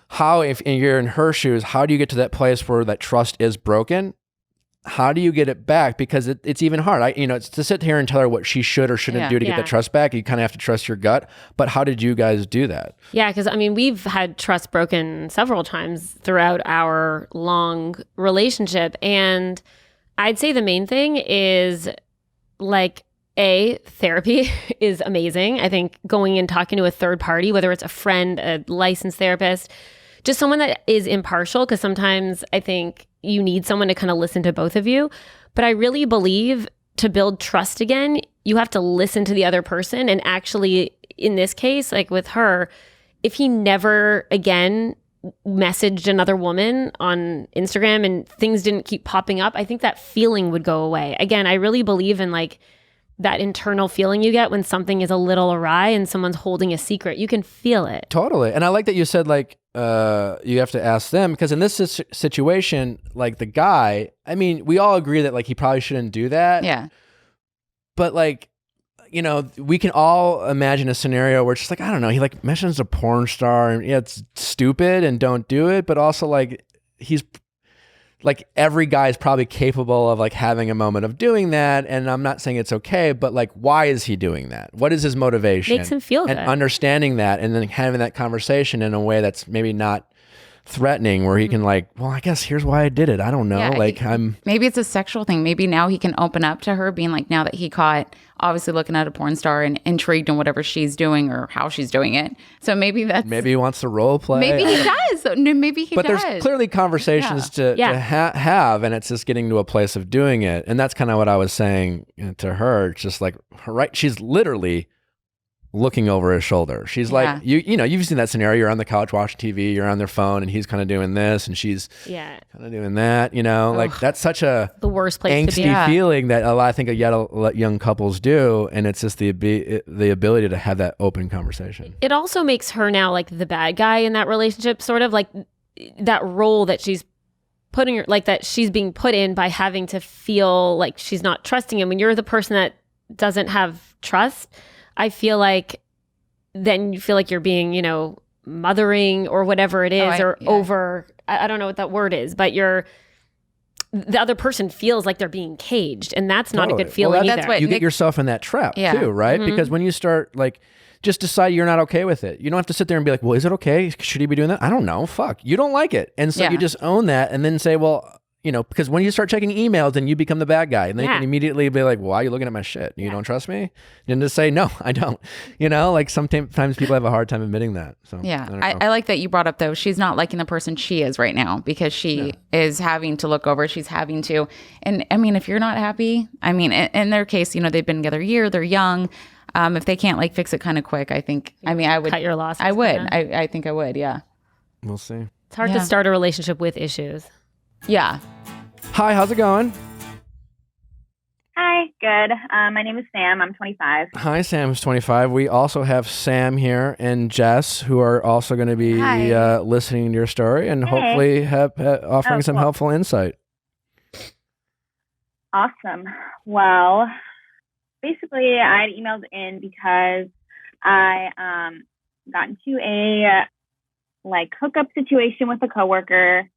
S1: How, if you're in her shoes, how do you get to that place where that trust is broken? How do you get it back? Because it's even hard. It's to sit here and tell her what she should or shouldn't do to get that trust back. You kind of have to trust your gut. But how did you guys do that?
S4: Yeah, because I mean, we've had trust broken several times throughout our long relationship. And I'd say the main thing is, like, therapy is amazing. I think going and talking to a third party, whether it's a friend, a licensed therapist, just someone that is impartial, because sometimes I think you need someone to kind of listen to both of you. But I really believe to build trust again, you have to listen to the other person. And actually, in this case, like with her, if he never again messaged another woman on Instagram and things didn't keep popping up, I think that feeling would go away. Again, I really believe in like that internal feeling you get when something is a little awry and someone's holding a secret. You can feel it.
S1: Totally. And I like that you said like you have to ask them, because in this situation, like the guy, I mean, we all agree that like he probably shouldn't do that.
S5: Yeah.
S1: But like, you know, we can all imagine a scenario where it's just like, I don't know, he like mentions a porn star and yeah, it's stupid and don't do it. But also like he's like every guy is probably capable of like having a moment of doing that. And I'm not saying it's okay, but like, why is he doing that? What is his motivation?
S4: Makes him feel
S1: and
S4: good.
S1: Understanding that and then having that conversation in a way that's maybe not threatening, where he can like, well, I guess here's why I did it. I don't know.
S5: Yeah, maybe it's a sexual thing. Maybe now he can open up to her, being like, now that he caught obviously looking at a porn star and intrigued in whatever she's doing or how she's doing it. So maybe
S1: he wants to role play.
S5: Maybe he does. Maybe he
S1: but
S5: does.
S1: There's clearly conversations to have, and it's just getting to a place of doing it. And that's kind of what I was saying to her. It's just like, right, she's literally looking over his shoulder. She's like, you know, you've seen that scenario. You're on the couch watching TV, you're on their phone, and he's kind of doing this, and she's kind of doing that. You know, like that's such a
S4: the worst place to be.
S1: Angsty feeling that a lot, I think, a lot young couples do, and it's just the ability to have that open conversation.
S4: It also makes her now like the bad guy in that relationship, sort of like that role that she's putting her, like that she's being put in by having to feel like she's not trusting him. When you're the person that doesn't have trust, I feel like then you feel like you're being, you know, mothering or whatever it is, over, I don't know what that word is, but the other person feels like they're being caged, and that's not a good feeling either.
S5: That's what
S1: you get yourself in that trap too, right? Mm-hmm. Because when you start like, just decide you're not okay with it. You don't have to sit there and be like, well, is it okay? Should he be doing that? I don't know. Fuck. You don't like it. And so you just own that and then say, well, you know, because when you start checking emails, then you become the bad guy. And then you can immediately be like, why are you looking at my shit? You don't trust me? And just say, no, I don't. You know, like sometimes people have a hard time admitting that. So
S5: I like that you brought up, though, she's not liking the person she is right now because she is having to look over. She's having to. And I mean, if you're not happy, I mean, in their case, you know, they've been together a year, they're young. If they can't like fix it kind of quick, I think, I would
S4: cut your losses.
S5: I would. I think I would. Yeah.
S1: We'll see.
S4: It's hard to start a relationship with issues.
S5: Yeah.
S1: Hi, how's it going?
S6: Hi, good. My name is Sam. I'm 25.
S1: Hi, Sam who's 25. We also have Sam here and Jess, who are also going to be listening to your story and hopefully offering some helpful insight.
S6: Awesome. Well, basically, I had emailed in because I got into a hookup situation with a coworker,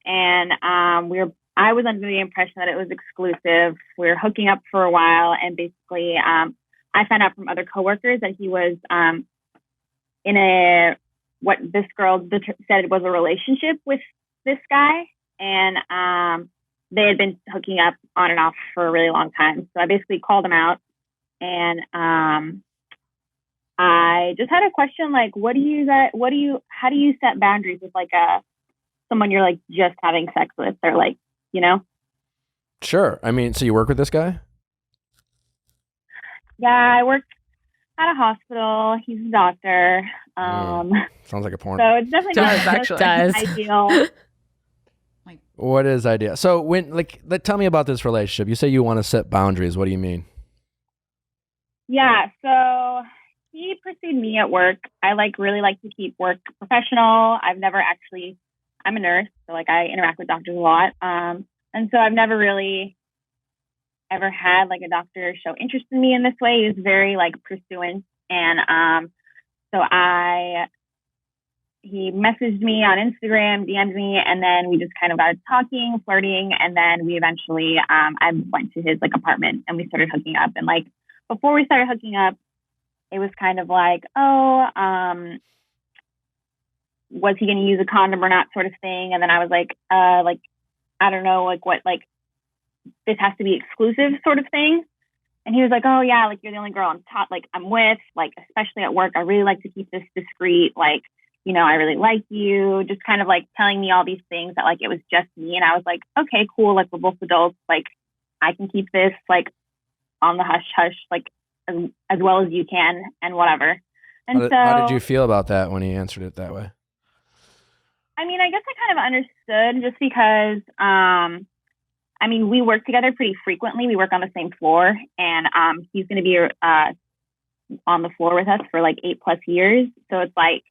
S6: and I was under the impression that it was exclusive. We were hooking up for a while, and basically, I found out from other coworkers that he was in what this girl said was a relationship with this guy, and they had been hooking up on and off for a really long time. So I basically called him out, and I just had a question, like, how do you set boundaries with someone you're like just having sex with, or like, you know?
S1: Sure. I mean, so you work with this guy?
S6: Yeah, I work at a hospital. He's a doctor.
S1: Sounds like a porn.
S6: So it's definitely not ideal.
S1: What is ideal? So tell me about this relationship. You say you want to set boundaries. What do you mean?
S6: Yeah. So he pursued me at work. I really like to keep work professional. I'm a nurse, so I interact with doctors a lot. And so I've never really ever had a doctor show interest in me in this way. He was very pursuant. And so he messaged me on Instagram, DM'd me, and then we just kind of got talking, flirting. And then we eventually, I went to his apartment and we started hooking up. And before we started hooking up, it was kind of was he going to use a condom or not, sort of thing. And then I was I don't know, this has to be exclusive, sort of thing. And he was like, oh yeah, you're the only girl I'm with, especially at work. I really like to keep this discreet. I really like you. Just kind of telling me all these things that it was just me. And I was like, okay, cool. We're both adults. I can keep this on the hush hush, as well as you can, and whatever. And
S1: how did you feel about that when he answered it that way?
S6: I mean, I guess I kind of understood just because, I mean, we work together pretty frequently. We work on the same floor, and he's going to be on the floor with us for like 8+ years. So it's like,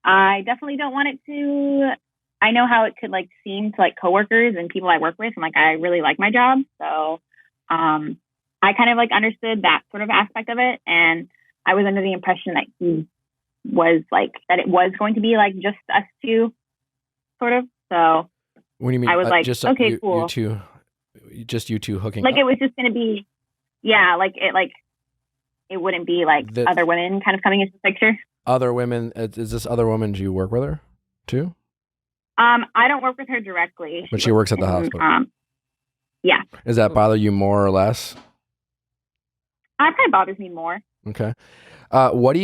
S6: I definitely don't want it to. I know how it could like seem to like coworkers and people I work with, and like I really like my job, so I kind of like understood that sort of aspect of it, and I was under the impression that he was like that it was going to be like just us two, sort of. So
S1: What do you mean?
S6: I was like,
S1: just
S6: okay, cool.
S1: You two hooking
S6: Like
S1: up?
S6: it was just going to be, yeah, like it wouldn't be like other women kind of coming into the picture.
S1: Other women? Is this other woman? Do you work with her too?
S6: I don't work with her directly,
S1: But she works at the hospital.
S6: Yeah.
S1: Does that bother you more or less?
S6: That kind of bothers me more.
S1: Okay. What do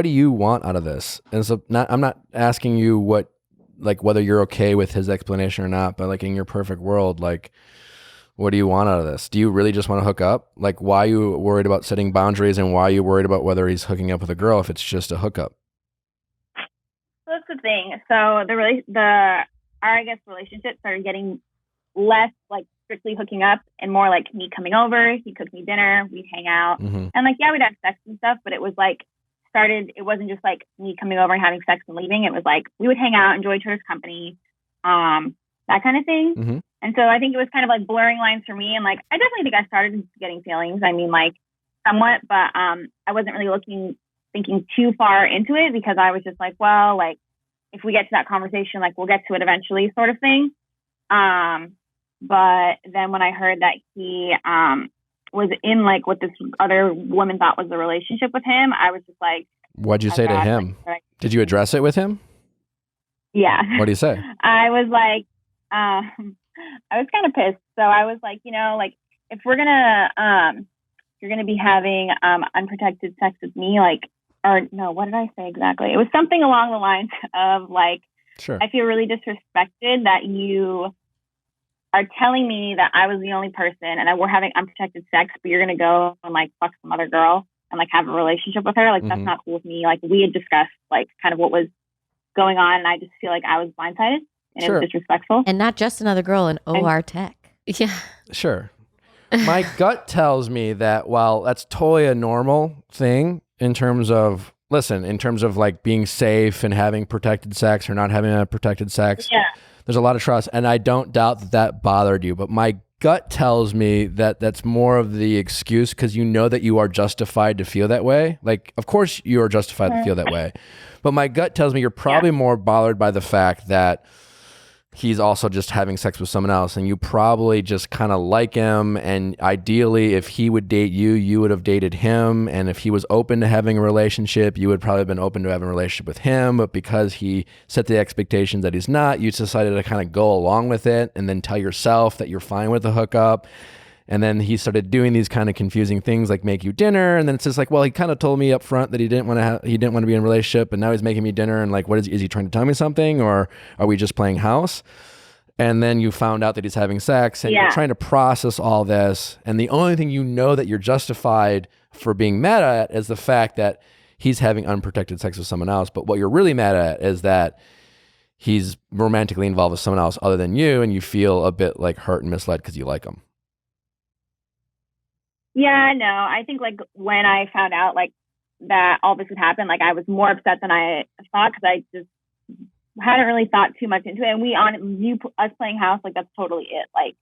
S1: you want out of this? And so I'm not asking you whether you're okay with his explanation or not, but like in your perfect world, like what do you want out of this? Do you really just want to hook up? Like why are you worried about setting boundaries, and why are you worried about whether he's hooking up with a girl if it's just a hookup?
S6: That's the thing. So our I guess relationship started getting less like strictly hooking up and more like me coming over. He cooked me dinner, we'd hang out, and like we'd have sex and stuff. But it was like it wasn't just like me coming over and having sex and leaving. It was like we would hang out, enjoy each other's company, that kind of thing. And so I think it was kind of like blurring lines for me. And like I definitely think I started getting feelings. I mean, like somewhat, but I wasn't really thinking too far into it, because I was just like, well, like if we get to that conversation, like we'll get to it eventually, sort of thing. But then when I heard that he was in like what this other woman thought was the relationship with him, I was just like,
S1: what'd you say to him? Like, did you address it with him?
S6: Yeah.
S1: What do you say?
S6: I was like, I was kind of pissed. So I was like, like if you're gonna be having unprotected sex with me, like, or no, what did I say exactly? It was something along the lines of like,
S1: sure,
S6: I feel really disrespected that you are telling me that I was the only person and that we're having unprotected sex, but you're going to go and like fuck some other girl and like have a relationship with her. Like, that's not cool with me. Like, we had discussed like kind of what was going on, and I just feel like I was blindsided, and
S1: sure,
S6: it was disrespectful.
S2: And not just another girl, an OR tech.
S4: Yeah.
S1: Sure. My gut tells me that while that's totally a normal thing in terms of like being safe and having protected sex or not having unprotected sex, there's a lot of trust, and I don't doubt that bothered you. But my gut tells me that that's more of the excuse because you know that you are justified to feel that way. Like, of course you are justified to feel that way. But my gut tells me you're probably more bothered by the fact that he's also just having sex with someone else, and you probably just kind of like him, and ideally if he would date you, you would have dated him, and if he was open to having a relationship, you would probably have been open to having a relationship with him, but because he set the expectations that he's not, you decided to kind of go along with it and then tell yourself that you're fine with the hookup. And then he started doing these kind of confusing things like make you dinner. And then it's just like, well, he kind of told me up front that he didn't want to be in a relationship, but now he's making me dinner. And like, is he trying to tell me something, or are we just playing house? And then you found out that he's having sex, and you're trying to process all this. And the only thing you know that you're justified for being mad at is the fact that he's having unprotected sex with someone else. But what you're really mad at is that he's romantically involved with someone else other than you, and you feel a bit like hurt and misled because you like him.
S6: Yeah, no, I think like when I found out like that all this would happen, like I was more upset than I thought, because I just hadn't really thought too much into it. And us playing house, like that's totally it. Like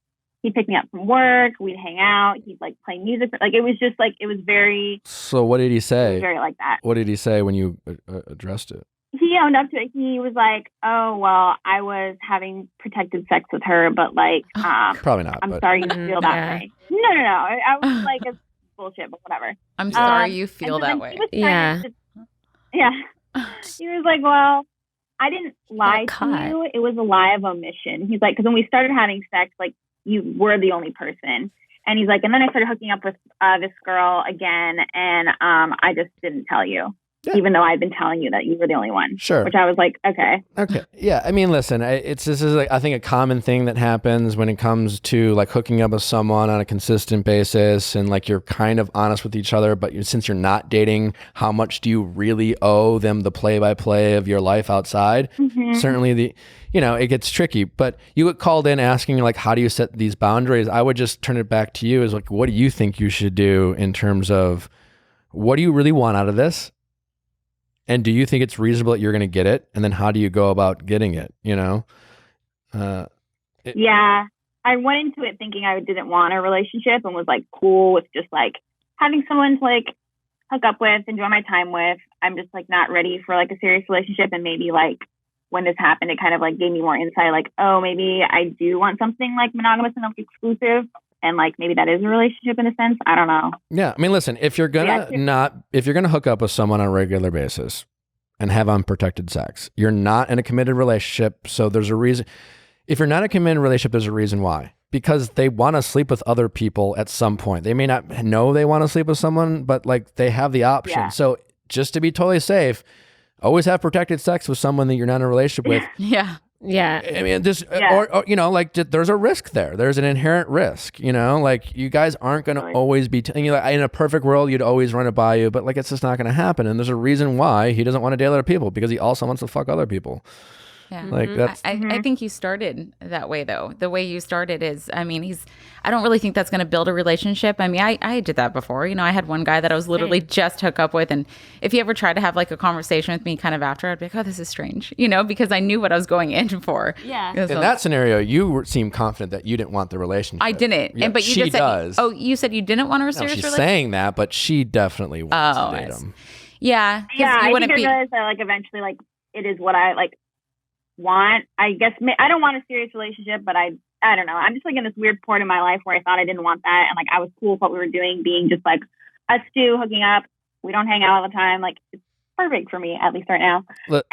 S6: he'd pick me up from work, we'd hang out, he'd like play music. Like it was just like, it was very.
S1: So what did he say?
S6: Very like that.
S1: What did he say when you addressed it?
S6: He owned up to it. He was like, "Oh, well, I was having protected sex with her, but like,
S1: probably not.
S6: I'm sorry you feel that way." No. I was like, "It's bullshit," but whatever.
S5: I'm sorry you feel that way.
S4: Yeah.
S6: He was like, "Well, I didn't lie to you. It was a lie of omission." He's like, "Because when we started having sex, like you were the only person." And he's like, "And then I started hooking up with this girl again, and I just didn't tell you." even though I'd been telling you that you were the only one.
S1: Sure.
S6: Which I was like, okay.
S1: Okay. Yeah. I mean, listen, this is like, I think a common thing that happens when it comes to like hooking up with someone on a consistent basis, and like you're kind of honest with each other, but since you're not dating, how much do you really owe them the play-by-play of your life outside? Certainly it gets tricky, but you get called in asking like, how do you set these boundaries? I would just turn it back to you as like, what do you think you should do in terms of what do you really want out of this? And do you think it's reasonable that you're going to get it? And then how do you go about getting it?
S6: Yeah, I went into it thinking I didn't want a relationship and was like cool with just like having someone to like hook up with, enjoy my time with. I'm just like not ready for like a serious relationship. And maybe like when this happened, it kind of like gave me more insight. Like, oh, maybe I do want something like monogamous and like exclusive. And like maybe that is a relationship in a sense. I don't know.
S1: Yeah, I mean, listen, if you're gonna hook up with someone on a regular basis and have unprotected sex, you're not in a committed relationship. So there's a reason. If you're not in a committed relationship, there's a reason why. Because they want to sleep with other people at some point. They may not know they want to sleep with someone, but like they have the option. Yeah. So just to be totally safe, always have protected sex with someone that you're not in a relationship with.
S5: Yeah.
S4: Yeah.
S1: I mean, or like there's a risk there. There's an inherent risk, like you guys aren't going to always be, in a perfect world, you'd always run it by you, but like, it's just not going to happen. And there's a reason why he doesn't want to date other people, because he also wants to fuck other people.
S5: Yeah.
S1: Like that's.
S5: I think you started that way though. The way you started is, I mean, I don't really think that's going to build a relationship. I mean, I did that before. I had one guy that I was literally just hook up with, and if he ever tried to have like a conversation with me kind of after, I'd be like, oh, this is strange, because I knew what I was going in for.
S2: Yeah.
S1: In that scenario, you seem confident that you didn't want the relationship.
S5: I didn't.
S1: Yeah,
S5: but you
S1: she
S5: just said,
S1: does.
S5: oh, you said you didn't want a serious
S1: she's
S5: relationship?
S1: saying that, but she definitely wants to date him.
S5: Yeah.
S6: Yeah,
S5: I
S6: think that like eventually like it is what I like want. I guess I don't want a serious relationship, but I don't know. I'm just like in this weird point in my life where I thought I didn't want that, and like I was cool with what we were doing, being just like us two hooking up. We don't hang out all the time. Like it's perfect for me, at least right now. But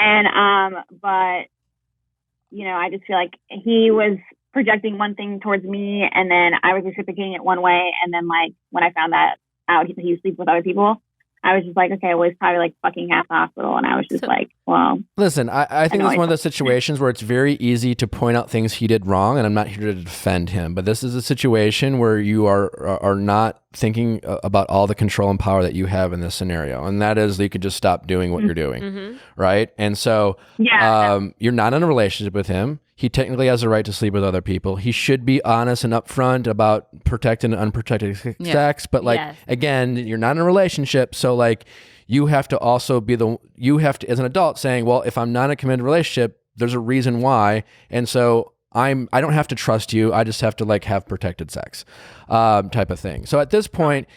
S6: I just feel like he was projecting one thing towards me, and then I was reciprocating it one way, and then like when I found that out, he was sleeping with other people. I was just like, okay, well, he's probably like fucking half the hospital. And I was just like, well.
S1: Listen, I think this is one of those situations where it's very easy to point out things he did wrong. And I'm not here to defend him. But this is a situation where you are not thinking about all the control and power that you have in this scenario. And that is, you could just stop doing what you're doing. Right. And so you're not in a relationship with him. He technically has the right to sleep with other people. He should be honest and upfront about protected and unprotected sex. But like, again, you're not in a relationship. So like, you have to also be as an adult saying, well, if I'm not in a committed relationship, there's a reason why. And so I don't have to trust you. I just have to like have protected sex type of thing. So at this point,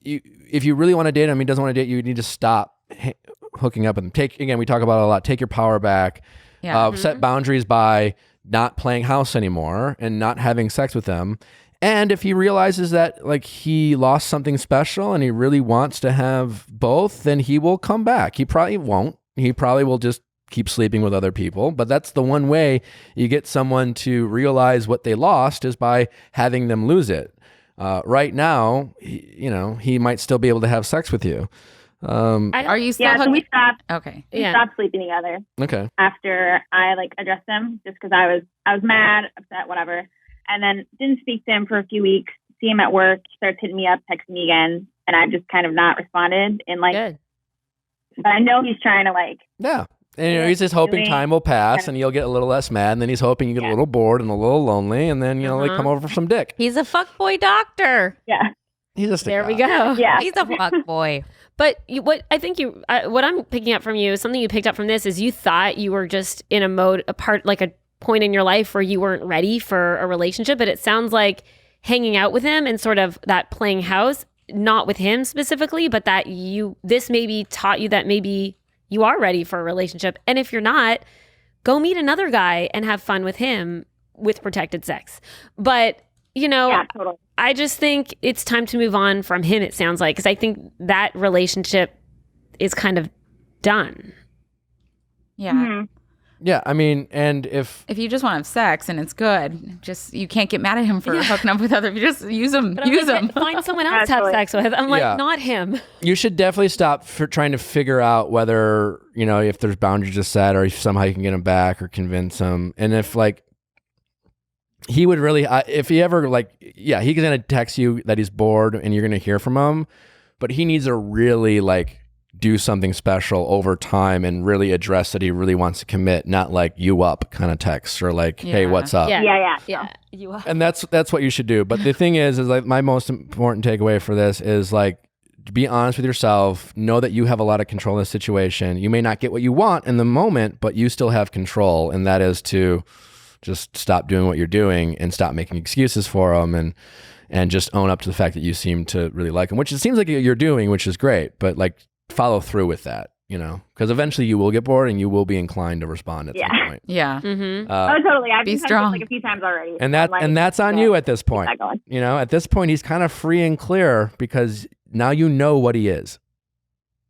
S1: if you really want to date him, he doesn't want to date you, you need to stop hooking up with him. We talk about it a lot. Take your power back. Set boundaries by not playing house anymore and not having sex with them. And if he realizes that like he lost something special and he really wants to have both, then he will come back. He probably won't. He probably will just keep sleeping with other people. But that's the one way you get someone to realize what they lost, is by having them lose it. Right now, he might still be able to have sex with you.
S5: Are you still?
S6: Yeah, so we stopped.
S5: Okay.
S6: We stopped sleeping together.
S1: Okay.
S6: After I like addressed him, just because I was mad, upset, whatever, and then didn't speak to him for a few weeks. See him at work, he starts hitting me up, texting me again, and I've just kind of not responded. And like,
S2: Good.
S6: But I know he's trying to like.
S1: Yeah. And he's just hoping time will pass and you'll get a little less mad, and then he's hoping you get a little bored and a little lonely, and then like come over for some dick.
S2: He's a fuckboy doctor.
S6: Yeah.
S1: He's just
S2: there we go.
S6: Yeah.
S2: He's a fuckboy.
S4: But what I'm picking up from you, something you picked up from this, is you thought you were just in a point in your life where you weren't ready for a relationship. But it sounds like hanging out with him and sort of that playing house, not with him specifically, but that this maybe taught you that maybe you are ready for a relationship. And if you're not, go meet another guy and have fun with him with protected sex. But
S6: totally.
S4: I just think it's time to move on from him, it sounds like, because I think that relationship is kind of done.
S5: Yeah.
S1: Yeah, I mean, and if
S5: you just want to have sex and it's good, just you can't get mad at him for hooking up with other. You just use them.
S4: But I'm
S5: Use
S4: like,
S5: them.
S4: find someone else to have sex with. I'm like,
S1: Yeah.
S4: not him.
S1: you should definitely stop for trying to figure out whether, you know, if there's boundaries to set or if somehow you can get him back or convince him. And if like, he would really, if he ever like, yeah, he's going to text you that he's bored and you're going to hear from him, but he needs to really like do something special over time and really address that he really wants to commit, not like you up kind of texts or like, hey,
S5: Yeah.
S1: what's up?
S2: Yeah.
S4: You are.
S1: And that's what you should do. But the thing is like my most important takeaway for this is like, be honest with yourself. Know that you have a lot of control in this situation. You may not get what you want in the moment, but you still have control. And that is to just stop doing what you're doing and stop making excuses for them and just own up to the fact that you seem to really like them, which it seems like you're doing, which is great. But like follow through with that, you know, because eventually you will get bored and you will be inclined to respond at some point.
S5: Yeah.
S4: Mm-hmm.
S6: Oh, totally. I've
S5: Be
S6: been
S5: strong.
S6: like a few times already.
S1: And that's on you at this point.
S6: that going.
S1: You know, at this point, he's kind of free and clear because now you know what he is.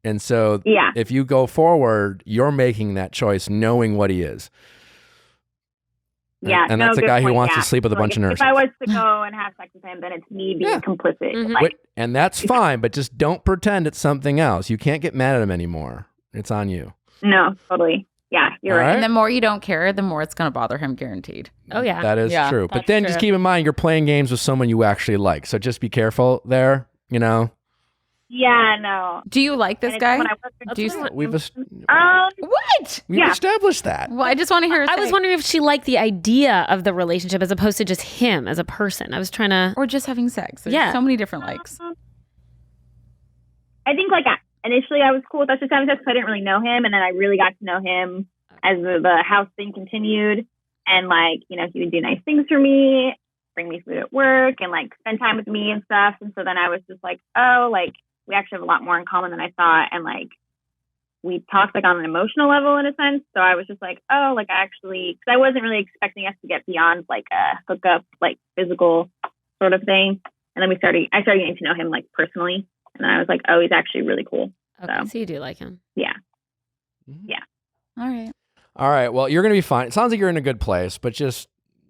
S1: And so
S6: Yeah.
S1: if you go forward, you're making that choice knowing what he is.
S6: Yeah.
S1: And
S6: no,
S1: that's a
S6: good
S1: guy who
S6: point,
S1: wants
S6: yeah.
S1: to sleep with a
S6: Like,
S1: bunch of nurses.
S6: If I was to go and have sex with him, then it's me being
S1: Yeah.
S6: complicit.
S4: Mhm.
S6: Like,
S1: And that's fine, but just don't pretend it's something else. You can't get mad at him anymore. It's on you.
S6: no, totally. Yeah, you're
S1: All
S6: right.
S1: right.
S5: And the more you don't care, the more it's going to bother him, guaranteed.
S4: Oh, yeah.
S1: That is
S5: Yeah,
S1: true. But
S4: that's
S1: then just
S4: true.
S1: keep in mind you're playing games with someone you actually like. So just be careful there, you know.
S6: Yeah, no.
S5: Do you like this
S6: And it's
S5: guy?
S6: when I worked in-
S5: Do you,
S6: Um,
S5: what?
S1: We've established that.
S5: Well, I just want to hear her
S4: I was
S5: say-
S4: wondering if she liked the idea of the relationship as opposed to just him as a person. I was trying to.
S5: Or just having sex. There's
S4: Yeah.
S5: so many different likes.
S6: I think like initially I was cool with us just having sex because I didn't really know him, and then I really got to know him as the house thing continued, and like, you know, he would do nice things for me, bring me food at work, and like spend time with me and stuff. And so then I was just like, oh, like we actually have a lot more in common than I thought, and like we talked like on an emotional level in a sense. So I was just like, oh, like I actually, because I wasn't really expecting us to get beyond like a hookup, like physical sort of thing. And then I started getting to know him like personally, and then I was like, oh, he's actually really cool.
S4: Okay, so you do like him.
S6: Yeah.
S5: All right.
S1: All right. Well, you're going to be fine. It sounds like you're in a good place, but just,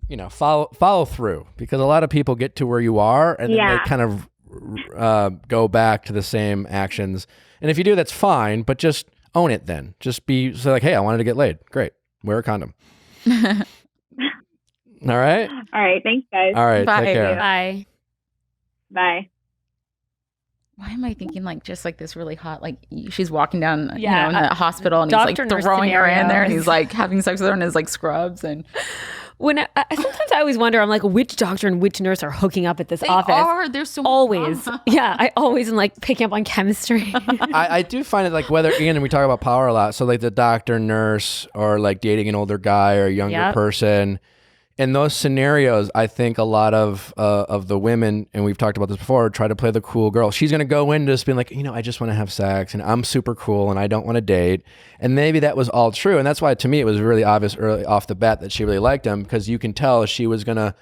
S1: you know, follow through, because a lot of people get to where you are and then
S6: Yeah.
S1: they kind of go back to the same actions. And if you do, that's fine, but just own it then. Just say like, hey, I wanted to get laid. Great. Wear a condom. All right.
S6: All right. Thanks, guys.
S1: All right.
S5: Bye.
S1: Take care.
S4: Bye.
S6: Bye.
S5: Why am I thinking like just like this really hot, like she's walking down,
S4: Yeah,
S5: in the hospital and he's like
S4: doctor-nurse
S5: throwing her in there and
S4: scenario.
S5: he's like having sex with her in his like scrubs and
S4: When sometimes I always wonder, I'm like, which doctor and which nurse are hooking up at this office?
S5: There's so
S4: Always. Yeah, I always am like picking up on chemistry.
S1: I do find it like whether, again, and we talk about power a lot. So like the doctor, nurse, or like dating an older guy or a younger
S4: Yep.
S1: person. In those scenarios, I think a lot of the women, and we've talked about this before, try to play the cool girl. She's going to go into this being like, you know, I just want to have sex and I'm super cool and I don't want to date. And maybe that was all true. And that's why to me, it was really obvious early off the bat that she really liked him, because you can tell she was going to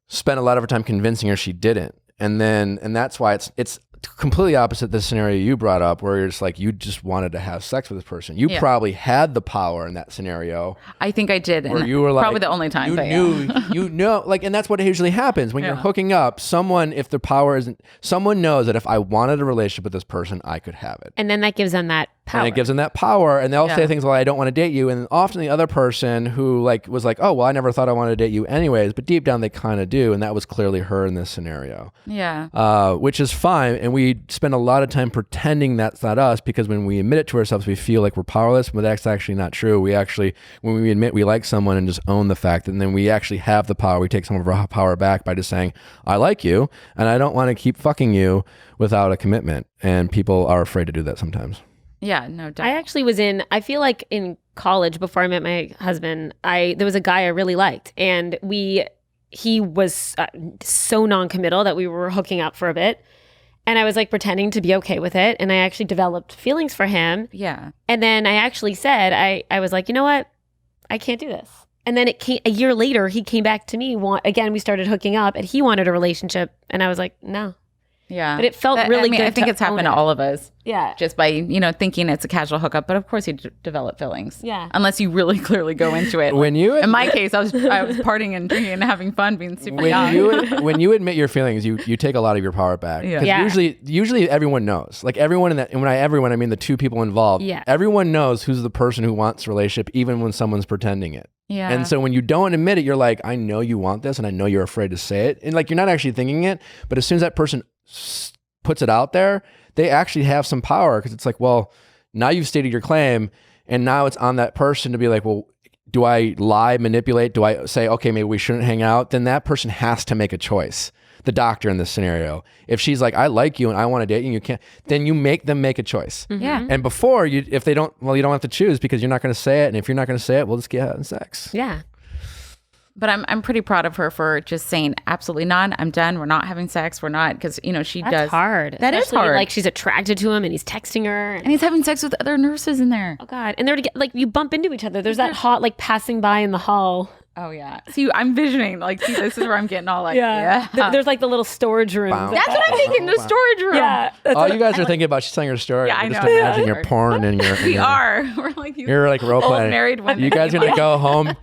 S1: spend a lot of her time convincing her she didn't. And that's why it's completely opposite the scenario you brought up, where you're just like, you just wanted to have sex with this person. You
S5: Yeah.
S1: probably had the power in that scenario.
S5: I think I did.
S1: Where
S5: And
S1: you were like,
S5: probably the only time.
S1: you
S5: but
S1: knew,
S5: yeah.
S1: you know, like, and that's what usually happens when you're
S5: Yeah.
S1: hooking up. If the power isn't, someone knows that if I wanted a relationship with this person, I could have it.
S4: And then that gives them that power.
S1: And it gives them that power, and they'll say
S5: Yeah.
S1: things like, I don't want to date you. And often the other person who like was like, oh, well, I never thought I wanted to date you anyways, but deep down they kind of do. And that was clearly her in this scenario.
S5: Yeah.
S1: Which is fine. And we spend a lot of time pretending that's not us, because when we admit it to ourselves, we feel like we're powerless, but that's actually not true. When we admit we like someone and just own the fact, and then we actually have the power, we take some of our power back by just saying, I like you and I don't want to keep fucking you without a commitment. And people are afraid to do that sometimes.
S5: Yeah. No.
S4: I actually I feel like in college before I met my husband, there was a guy I really liked, and he was so non-committal that we were hooking up for a bit. And I was like pretending to be okay with it. And I actually developed feelings for him.
S5: Yeah.
S4: And then I actually said, I was like, you know what? I can't do this. And then a year later, he came back to me. Again, we started hooking up and he wanted a relationship. And I was like, no.
S5: Yeah.
S4: But it felt really good.
S5: I think it's happened to all of us.
S4: Yeah.
S5: Just by, thinking it's a casual hookup. But of course you develop feelings.
S4: Yeah.
S5: Unless you really clearly go into it. In my case, I was partying and drinking and having fun, being super young.
S1: When you admit your feelings, you take a lot of your power back.
S5: Yeah.
S1: 'Cause usually everyone knows. Like everyone in that, and when I mean the two people involved.
S4: Yeah.
S1: Everyone knows who's the person who wants a relationship, even when someone's pretending it.
S5: Yeah.
S1: And so when you don't admit it, you're like, I know you want this, and I know you're afraid to say it, and like you're not actually thinking it. But as soon as that person puts it out there, they actually have some power, because it's like, well, now you've stated your claim, and now it's on that person to be like, well, do I lie, manipulate? Do I say, okay, maybe we shouldn't hang out? Then that person has to make a choice. The doctor in this scenario, if she's like, I like you and I want to date you, and you can't, then you make them make a choice.
S5: Yeah.
S1: And before if they don't, well, you don't have to choose, because you're not going to say it. And if you're not going to say it, we'll just get having sex.
S4: Yeah.
S5: But I'm pretty proud of her for just saying, absolutely not. I'm done. We're not having sex. We're not, because she
S4: That's
S5: does.
S4: hard.
S5: That is
S4: Especially,
S5: hard.
S4: Like she's attracted to him and he's texting her.
S5: And he's having sex with other nurses in there.
S4: Oh God. And they're like, you bump into each other. There's that hot, like passing by in the hall.
S5: Oh yeah. See, I'm visioning this is where I'm getting all like, yeah.
S4: There's like the little storage room.
S5: That's what I'm thinking. The storage room.
S4: Yeah.
S1: All you guys are thinking about, she's telling her story.
S5: Yeah, I
S1: just
S5: know.
S1: imagine you're porn and you're.
S5: We are. We're like
S1: You're like role playing.
S5: married women.
S1: You guys gonna go home?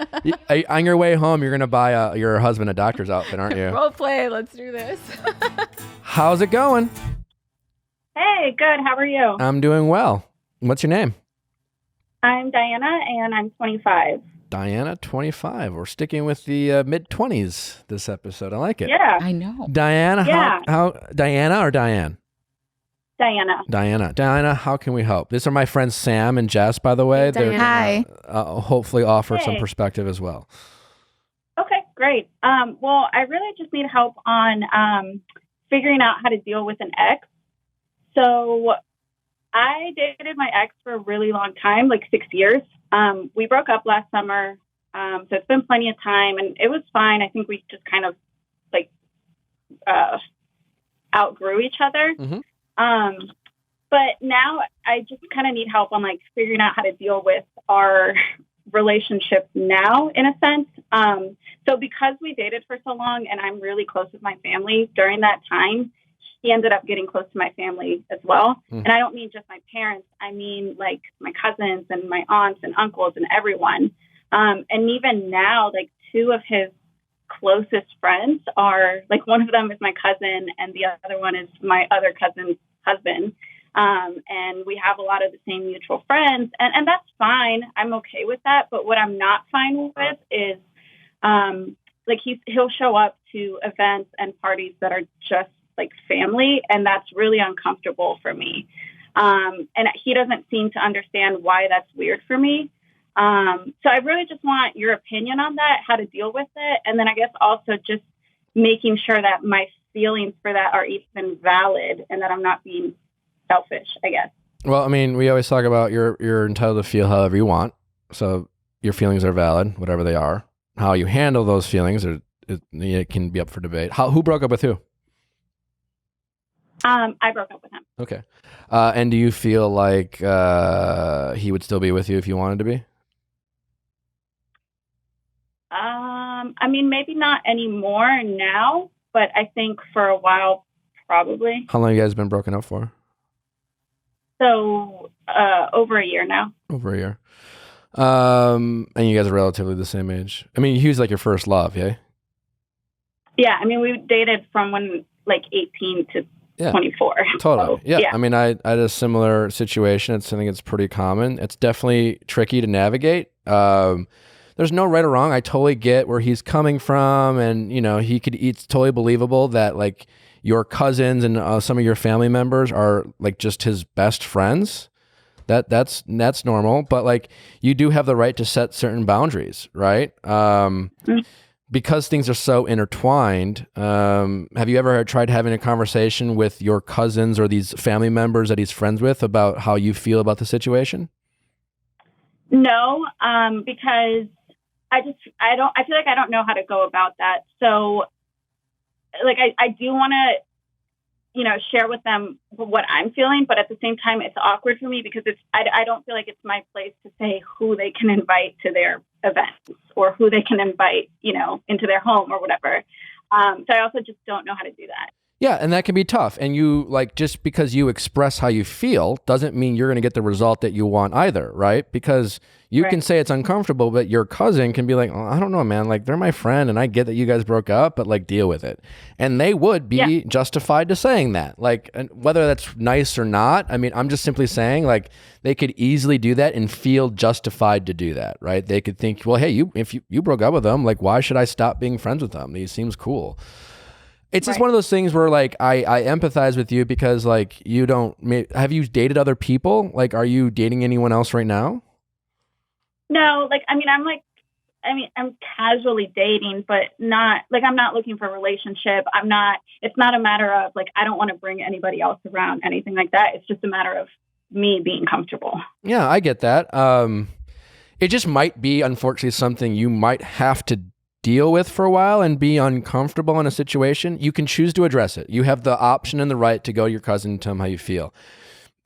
S1: On your way home, you're gonna buy your husband a doctor's outfit, aren't you?
S5: Role play. Let's do this.
S1: How's it going?
S6: Hey, good. How are you?
S1: I'm doing well. What's your name?
S6: I'm Diana, and I'm 25.
S1: Diana, 25. We're sticking with the mid-20s this episode. I like it.
S6: Yeah,
S5: I know.
S1: Diana,
S6: Yeah.
S1: how Diana or Diane?
S6: Diana.
S1: Diana, how can we help? These are my friends Sam and Jess, by the way. They're
S5: Hi.
S1: hopefully offer some
S6: Hey.
S1: perspective as well.
S6: Okay, great. Well, I really just need help on figuring out how to deal with an ex. So I dated my ex for a really long time, like 6 years. We broke up last summer, so it's been plenty of time, and it was fine. I think we just kind of like outgrew each other.
S1: Mm-hmm.
S6: But now I just kind of need help on like figuring out how to deal with our relationship now, in a sense. So because we dated for so long, and I'm really close with my family during that time, he ended up getting close to my family as well. And I don't mean just my parents. I mean like my cousins and my aunts and uncles and everyone. And even now, like two of his closest friends are like, one of them is my cousin and the other one is my other cousin's husband. And we have a lot of the same mutual friends, and that's fine. I'm okay with that. But what I'm not fine with is like he'll show up to events and parties that are just like family, and that's really uncomfortable for me. And he doesn't seem to understand why that's weird for me. So I really just want your opinion on that, how to deal with it. And then I guess also just making sure that my feelings for that are even valid and that I'm not being selfish, I guess.
S1: Well, I mean, we always talk about you're entitled to feel however you want. So your feelings are valid, whatever they are. How you handle those feelings, it can be up for debate. Who broke up with who?
S6: I broke up with him.
S1: Okay. And do you feel like he would still be with you if you wanted to be?
S6: I mean, maybe not anymore now, but I think for a while, probably.
S1: How long have you guys been broken up for?
S6: So over a year now.
S1: Over a year. And you guys are relatively the same age. I mean, he was like your first love, yeah?
S6: Yeah, I mean, we dated from when like 18 to 24.
S1: Totally.
S6: So,
S1: yeah. I mean, I had a similar situation. I think it's pretty common. It's definitely tricky to navigate. There's no right or wrong. I totally get where he's coming from, and it's totally believable that like your cousins and some of your family members are like just his best friends. That's normal, but like you do have the right to set certain boundaries, right? Because things are so intertwined. Have you ever tried having a conversation with your cousins or these family members that he's friends with about how you feel about the situation?
S6: No, because I feel like I don't know how to go about that. So like, I do want to, share with them what I'm feeling, but at the same time, it's awkward for me because I don't feel like it's my place to say who they can invite to their events or who they can invite, into their home or whatever. So I also just don't know how to do that.
S1: Yeah, and that can be tough. And you like just because you express how you feel doesn't mean you're going to get the result that you want either, right? Because you can say it's uncomfortable, but your cousin can be like, oh, I don't know, man. Like they're my friend, and I get that you guys broke up, but like deal with it. And they would be justified to saying that. Like and whether that's nice or not. I mean, I'm just simply saying like they could easily do that and feel justified to do that, right? They could think, well, hey, if you broke up with them, like why should I stop being friends with them? He seems cool. It's just one of those things where like I empathize with you because like you don't have you dated other people? Like are you dating anyone else right now?
S6: No, like I'm casually dating, but not like I'm not looking for a relationship. It's not a matter of like I don't want to bring anybody else around, anything like that. It's just a matter of me being comfortable.
S1: Yeah, I get that. It just might be unfortunately something you might have to deal with for a while and be uncomfortable in a situation. You can choose to address it. You have the option and the right to go to your cousin and tell him how you feel.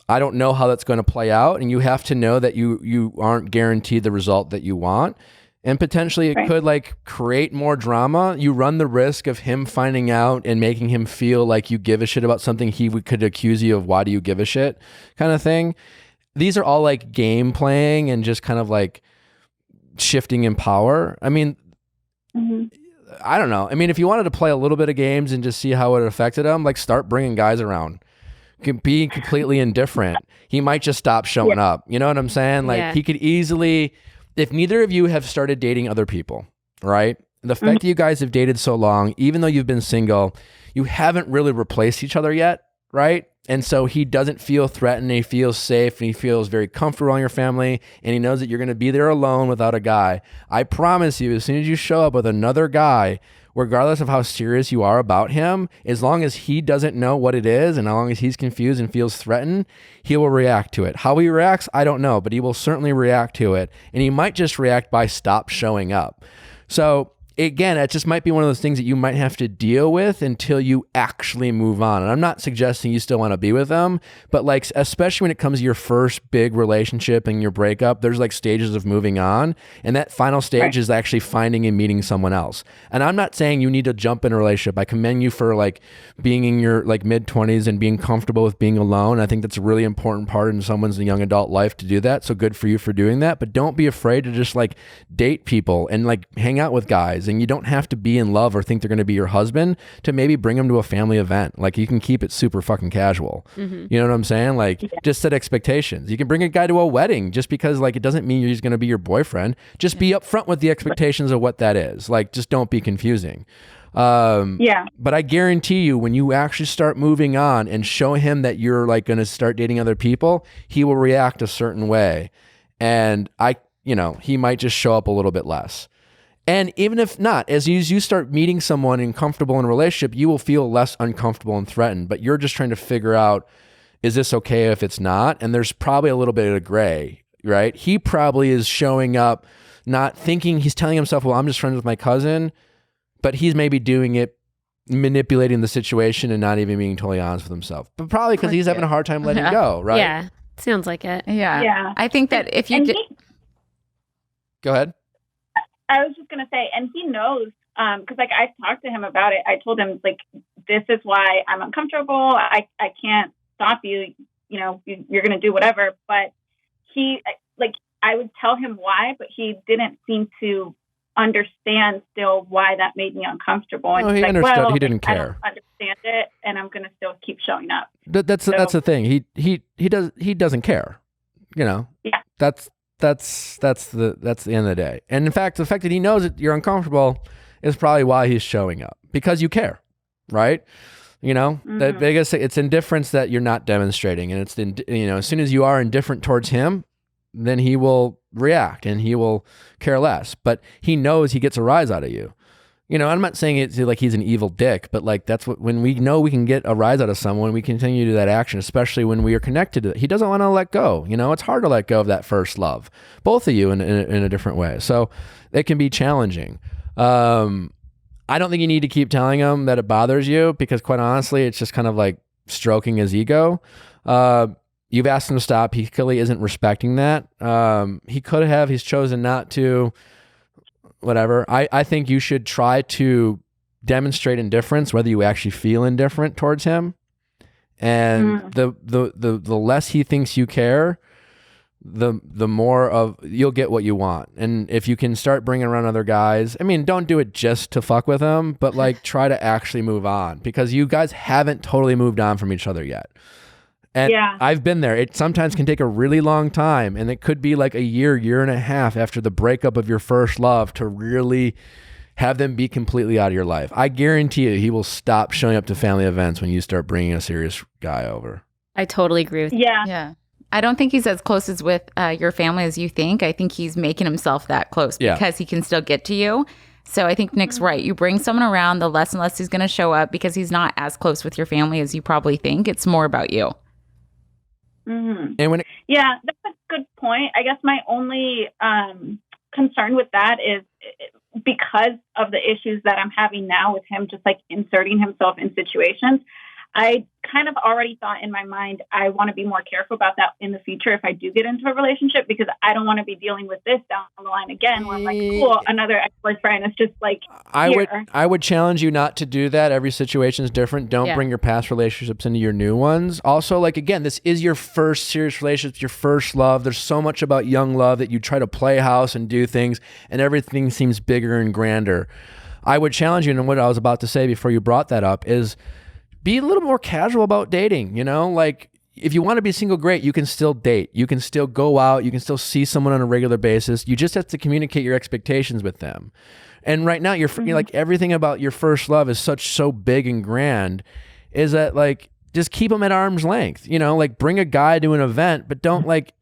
S1: I don't know how that's going to play out, and you have to know that you aren't guaranteed the result that you want, and potentially it could like create more drama. You run the risk of him finding out and making him feel like you give a shit about something he could accuse you of. Why do you give a shit kind of thing. These are all like game playing and just kind of like shifting in power. I mean, I don't know. I mean, if you wanted to play a little bit of games and just see how it affected him, like start bringing guys around. Be completely indifferent. He might just stop showing up. You know what I'm saying? Like he could easily, if neither of you have started dating other people, right? The fact that you guys have dated so long, even though you've been single, you haven't really replaced each other yet, right? And so he doesn't feel threatened. He feels safe and he feels very comfortable in your family. And he knows that you're going to be there alone without a guy. I promise you, as soon as you show up with another guy, regardless of how serious you are about him, as long as he doesn't know what it is and as long as he's confused and feels threatened, he will react to it. How he reacts, I don't know, but he will certainly react to it. And he might just react by stop showing up. So again, it just might be one of those things that you might have to deal with until you actually move on. And I'm not suggesting you still want to be with them, but like, especially when it comes to your first big relationship and your breakup, there's like stages of moving on. And that final stage is actually finding and meeting someone else. And I'm not saying you need to jump in a relationship. I commend you for like being in your like mid-20s and being comfortable with being alone. I think that's a really important part in someone's young adult life to do that. So good for you for doing that. But don't be afraid to just like date people and like hang out with guys. And you don't have to be in love or think they're going to be your husband to maybe bring them to a family event. Like you can keep it super fucking casual. You know what I'm saying? Like just set expectations. You can bring a guy to a wedding just because like it doesn't mean he's going to be your boyfriend. Just be upfront with the expectations of what that is. Like just don't be confusing. But I guarantee you when you actually start moving on and show him that you're like going to start dating other people, he will react a certain way. And he might just show up a little bit less. And even if not, as you start meeting someone and comfortable in a relationship, you will feel less uncomfortable and threatened. But you're just trying to figure out, is this okay if it's not? And there's probably a little bit of gray, right? He probably is showing up not thinking, he's telling himself, well, I'm just friends with my cousin. But he's maybe doing it, manipulating the situation and not even being totally honest with himself. But probably because he's having a hard time letting go, right?
S4: Yeah, sounds like it.
S5: Yeah. I think that if you
S1: Go ahead.
S6: I was just going to say, and he knows, because like I talked to him about it. I told him like, this is why I'm uncomfortable. I can't stop you. You know, you're going to do whatever. But he, like, I would tell him why, but he didn't seem to understand still why that made me uncomfortable. And
S1: he understood. Well, he didn't care.
S6: I don't understand it, and I'm going to still keep showing up.
S1: That's the thing. He doesn't care. You know.
S6: Yeah.
S1: That's the end of the day. And in fact, the fact that he knows that you're uncomfortable is probably why he's showing up, because you care, right? You know, the biggest, it's indifference that you're not demonstrating. And it's, as soon as you are indifferent towards him, then he will react and he will care less, but he knows he gets a rise out of you. You know, I'm not saying it's like he's an evil dick, but like that's what, when we know we can get a rise out of someone, we continue to do that action, especially when we are connected to it. He doesn't want to let go. You know, it's hard to let go of that first love, both of you in a different way. So it can be challenging. I don't think you need to keep telling him that it bothers you, because quite honestly, it's just kind of like stroking his ego. You've asked him to stop. He clearly isn't respecting that. He could have, he's chosen not to. Whatever. I think you should try to demonstrate indifference, whether you actually feel indifferent towards him. And the less he thinks you care, the more of you'll get what you want. And if you can start bringing around other guys, I mean, don't do it just to fuck with them, but like try to actually move on, because you guys haven't totally moved on from each other yet. And I've been there. It sometimes can take a really long time, and it could be like a year and a half after the breakup of your first love to really have them be completely out of your life. I guarantee you he will stop showing up to family events when you start bringing a serious guy over.
S4: I totally agree with you.
S5: Yeah. I don't think he's as close as with your family as you think. I think he's making himself that close because he can still get to you. So I think Nick's right. You bring someone around, the less and less he's going to show up, because he's not as close with your family as you probably think. It's more about you.
S6: Mm-hmm.
S1: And when
S6: that's a good point. I guess my only concern with that is because of the issues that I'm having now with him just like inserting himself in situations. I kind of already thought in my mind, I want to be more careful about that in the future if I do get into a relationship, because I don't want to be dealing with this down the line again where I'm like, cool, another ex-boyfriend is just like
S1: I would challenge you not to do that. Every situation is different. Don't bring your past relationships into your new ones. Also, like, again, this is your first serious relationship, your first love. There's so much about young love that you try to play house and do things, and everything seems bigger and grander. I would challenge you, and what I was about to say before you brought that up is, be a little more casual about dating, you know? Like, if you want to be single, great, you can still date. You can still go out. You can still see someone on a regular basis. You just have to communicate your expectations with them. And right now, you're like, everything about your first love is so big and grand, is that, like, just keep them at arm's length, you know? Like, bring a guy to an event, but don't, like,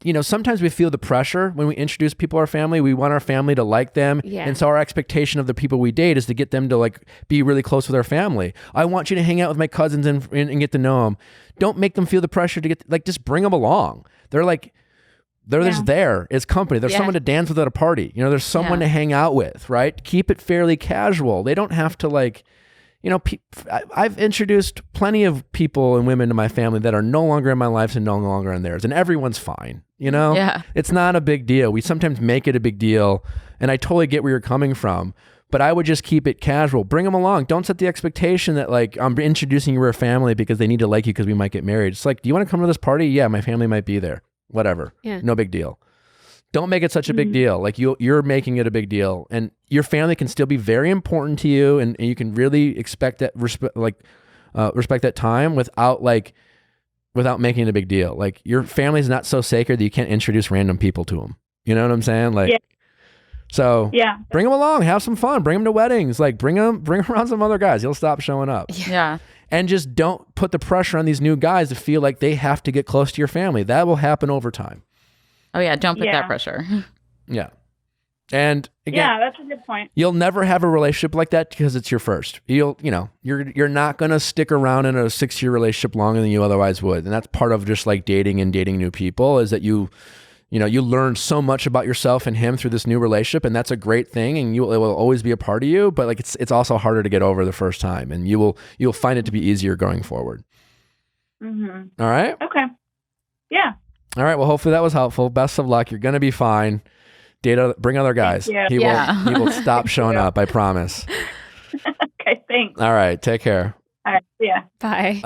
S1: you know, sometimes we feel the pressure when we introduce people to our family. We want our family to like them. Yeah. And so our expectation of the people we date is to get them to like be really close with our family. I want you to hang out with my cousins and get to know them. Don't make them feel the pressure to get, like, just bring them along. They're like, just there as company. There's someone to dance with at a party. You know, there's someone to hang out with, right? Keep it fairly casual. They don't have to, like, you know, I've introduced plenty of people and women to my family that are no longer in my life and no longer in theirs, and everyone's fine. You know, it's not a big deal. We sometimes make it a big deal, and I totally get where you're coming from, but I would just keep it casual. Bring them along. Don't set the expectation that, like, I'm introducing you to a family because they need to like you because we might get married. It's like, do you want to come to this party? Yeah, my family might be there. Whatever. Yeah. No big deal. Don't make it such a big deal. Like, you're making it a big deal, and your family can still be very important to you, and you can really expect that respect that time without making it a big deal. Like, your family's not so sacred that you can't introduce random people to them. You know what I'm saying? Like, so bring them along, have some fun, bring them to weddings, like bring around some other guys. He'll stop showing up.
S5: Yeah.
S1: And just don't put the pressure on these new guys to feel like they have to get close to your family. That will happen over time.
S5: Oh yeah, don't put that pressure.
S1: Yeah. And again,
S6: that's a good point.
S1: You'll never have a relationship like that because it's your first. You're not going to stick around in a 6-year relationship longer than you otherwise would. And that's part of just like dating and dating new people, is that you learn so much about yourself and him through this new relationship, and that's a great thing, and it will always be a part of you, but like it's also harder to get over the first time, and you'll find it to be easier going forward.
S6: Mm-hmm.
S1: All right?
S6: Okay. Yeah.
S1: All right. Well, hopefully that was helpful. Best of luck. You're going to be fine. Bring other guys. He will stop showing up. I promise.
S6: Okay. Thanks.
S1: All right. Take care.
S6: All right. Yeah.
S4: Bye.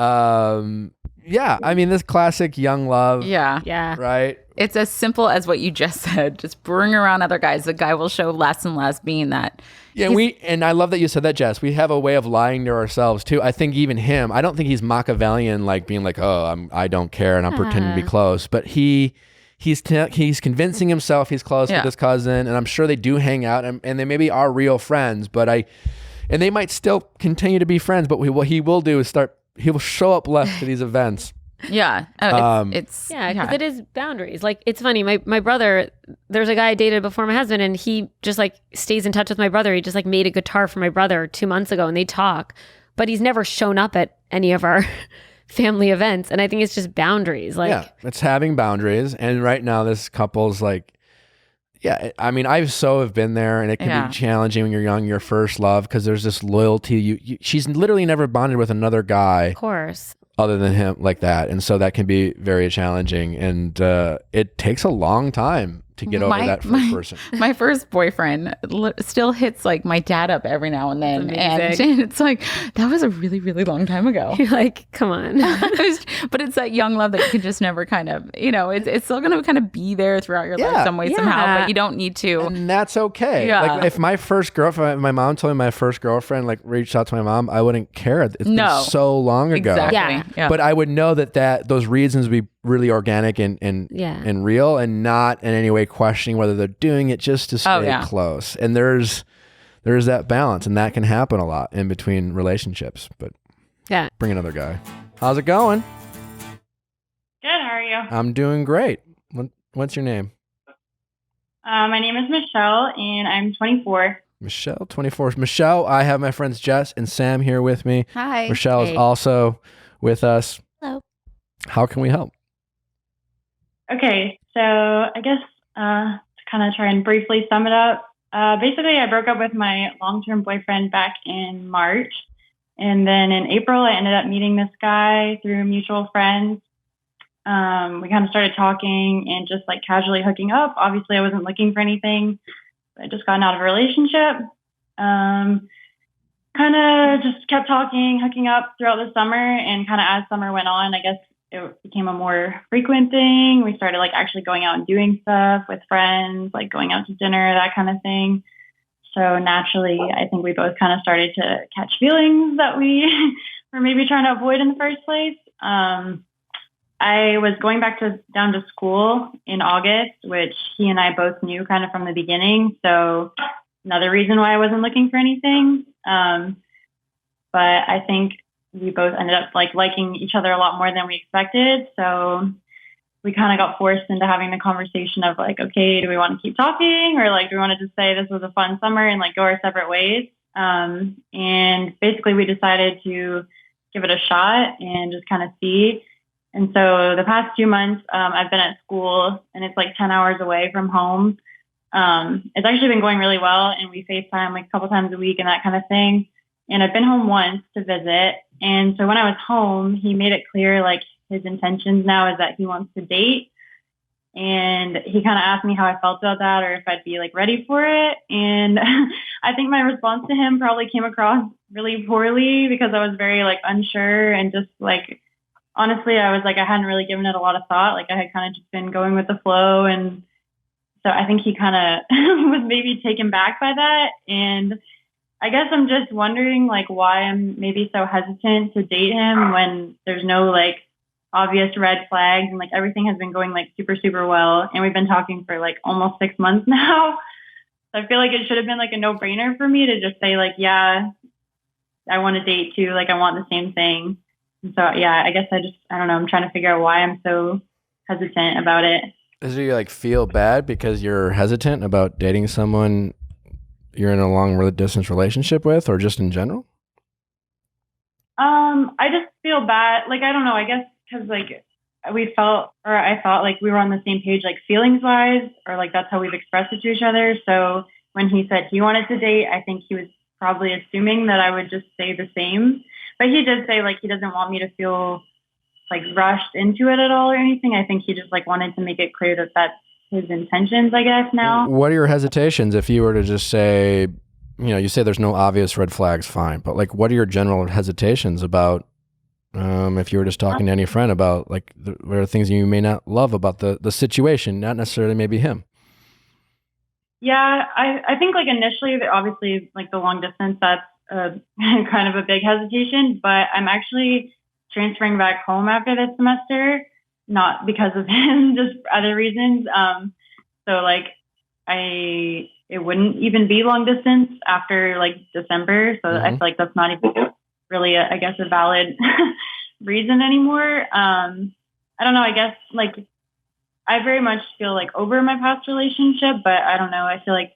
S1: Yeah. I mean, this classic young love.
S5: Yeah.
S4: Yeah.
S1: Right.
S5: It's as simple as what you just said. Just bring around other guys. The guy will show less and less being that.
S1: Yeah, and I love that you said that, Jess. We have a way of lying to ourselves too. I think even him, I don't think he's Machiavellian, like being like, oh, I don't care and I'm pretending to be close. But he's convincing himself he's close with his cousin, and I'm sure they do hang out, and they maybe are real friends. And they might still continue to be friends. But what he will do is he will show up less to these events.
S5: Yeah.
S4: Because it is boundaries. Like, it's funny. My brother, there's a guy I dated before my husband, and he just like stays in touch with my brother. He just like made a guitar for my brother 2 months ago, and they talk, but he's never shown up at any of our family events. And I think it's just boundaries. Like,
S1: it's having boundaries. And right now this couple's like, I mean, I have been there, and it can be challenging when you're young, your first love, because there's this loyalty. She's literally never bonded with another guy.
S4: Of course.
S1: Other than him, like that. And so that can be very challenging, and it takes a long time to get over that first person.
S5: My first boyfriend still hits like my dad up every now and then. And it's like, that was a really, really long time ago.
S4: You're like, come on.
S5: But it's that young love that you can just never kind of, it's still going to kind of be there throughout your life some way, somehow, but you don't need to.
S1: And that's okay. Yeah. Like if my first girlfriend, my mom told me my first girlfriend like reached out to my mom, I wouldn't care. It's been so long ago.
S5: Exactly. Yeah.
S1: But I would know that those reasons would be really organic and real, and not in any way questioning whether they're doing it just to stay close. And there's that balance, and that can happen a lot in between relationships. But bring another guy. How's it going?
S7: Good. How are you?
S1: I'm doing great. What's your name?
S7: My name is Michelle, and I'm 24.
S1: Michelle, 24. Michelle, I have my friends Jess and Sam here with me.
S2: Hi.
S1: Michelle is also with us.
S2: Hello.
S1: How can we help?
S7: Okay, so I guess to kind of try and briefly sum it up, basically I broke up with my long-term boyfriend back in March, and then in April I ended up meeting this guy through mutual friends. We kind of started talking and just like casually hooking up. Obviously I wasn't looking for anything. I just gotten out of a relationship. Kind of just kept talking, hooking up throughout the summer, and kind of as summer went on, I guess it became a more frequent thing. We started like actually going out and doing stuff with friends, like going out to dinner, that kind of thing. So naturally, I think we both kind of started to catch feelings that we were maybe trying to avoid in the first place. I was going back down to school in August, which he and I both knew kind of from the beginning. So another reason why I wasn't looking for anything. But I think we both ended up like liking each other a lot more than we expected. So we kind of got forced into having the conversation of like, okay, do we want to keep talking, or like, do we want to just say this was a fun summer and like go our separate ways? And basically we decided to give it a shot and just kind of see. And so the past 2 months, I've been at school, and it's like 10 hours away from home. It's actually been going really well, and we FaceTime like a couple times a week and that kind of thing. And I've been home once to visit. And so when I was home, he made it clear, like, his intentions now is that he wants to date. And he kind of asked me how I felt about that, or if I'd be like ready for it. And I think my response to him probably came across really poorly, because I was very like unsure, and just like, honestly, I was like, I hadn't really given it a lot of thought. Like I had kind of just been going with the flow. And so I think he kind of was maybe taken back by that. And I guess I'm just wondering like why I'm maybe so hesitant to date him when there's no like obvious red flags, and like everything has been going like super, super well. And we've been talking for like almost 6 months now. So I feel like it should have been like a no-brainer for me to just say like, yeah, I want to date too. Like I want the same thing. And so, yeah, I guess I don't know. I'm trying to figure out why I'm so hesitant about it.
S1: Does you like feel bad because you're hesitant about dating someone you're in a long distance relationship with, or just in general?
S7: I just feel bad. Like, I don't know, I guess because like I thought like we were on the same page, like feelings wise, or like that's how we've expressed it to each other. So when he said he wanted to date, I think he was probably assuming that I would just say the same. But he did say like he doesn't want me to feel like rushed into it at all or anything. I think he just like wanted to make it clear that that's his intentions, I guess, now.
S1: What are your hesitations if you were to just say, you say there's no obvious red flags, fine. But like, what are your general hesitations about if you were just talking to any friend about like what are things you may not love about the situation, not necessarily maybe him?
S7: Yeah, I think like initially, obviously like the long distance, that's kind of a big hesitation, but I'm actually transferring back home after this semester, not because of him, just for other reasons. So like it wouldn't even be long distance after like December. So I feel like that's not even really I guess a valid reason anymore. I don't know. I guess like I very much feel like over my past relationship, but I don't know. I feel like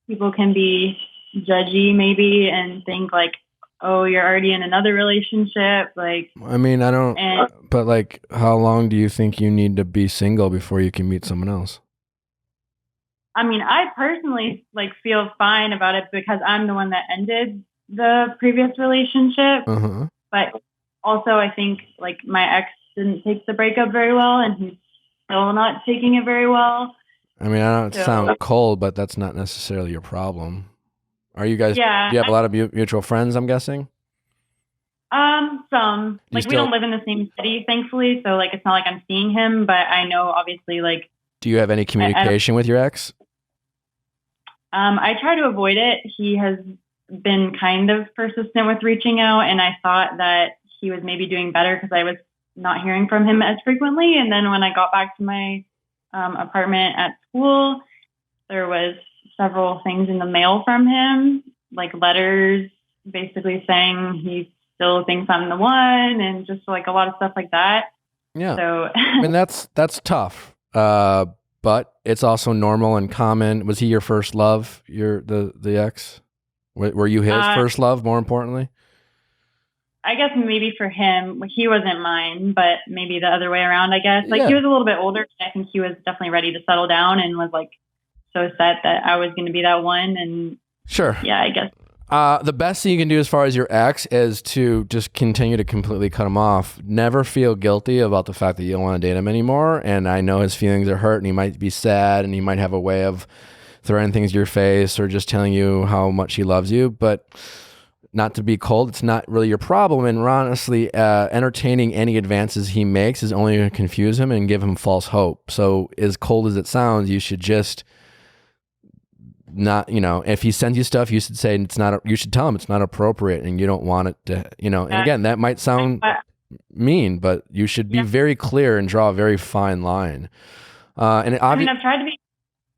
S7: people can be judgy maybe and think like, oh, you're already in another relationship. Like,
S1: I mean, I don't, but like, how long do you think you need to be single before you can meet someone else?
S7: I mean, I personally like feel fine about it because I'm the one that ended the previous relationship. But also I think like my ex didn't take the breakup very well, and he's still not taking it very well.
S1: I mean, I don't sound cold, but that's not necessarily your problem. Are you guys?
S7: Yeah,
S1: do you have a lot of mutual friends? I'm guessing.
S7: Some like we don't live in the same city, thankfully. So like, it's not like I'm seeing him, but I know obviously like.
S1: Do you have any communication with your ex?
S7: I try to avoid it. He has been kind of persistent with reaching out, and I thought that he was maybe doing better because I was not hearing from him as frequently. And then when I got back to my apartment at school, there was several things in the mail from him, like letters basically saying he still thinks I'm the one, and just like a lot of stuff like that.
S1: Yeah.
S7: So
S1: I mean, that's tough. But it's also normal and common. Was he your first love? The ex? Were you his first love, more importantly?
S7: I guess maybe for him, he wasn't mine, but maybe the other way around, I guess. Like, he was a little bit older. I think he was definitely ready to settle down and was like so set that I was going to be that one. And
S1: sure.
S7: Yeah, I guess.
S1: The best thing you can do as far as your ex is to just continue to completely cut him off. Never feel guilty about the fact that you don't want to date him anymore. And I know his feelings are hurt and he might be sad and he might have a way of throwing things to your face or just telling you how much he loves you. But not to be cold, it's not really your problem. And honestly, entertaining any advances he makes is only going to confuse him and give him false hope. So as cold as it sounds, you should just not, if he sends you stuff, you should say you should tell him it's not appropriate and you don't want it to, and again, that might sound mean, but you should be very clear and draw a very fine line. And
S7: I've tried to be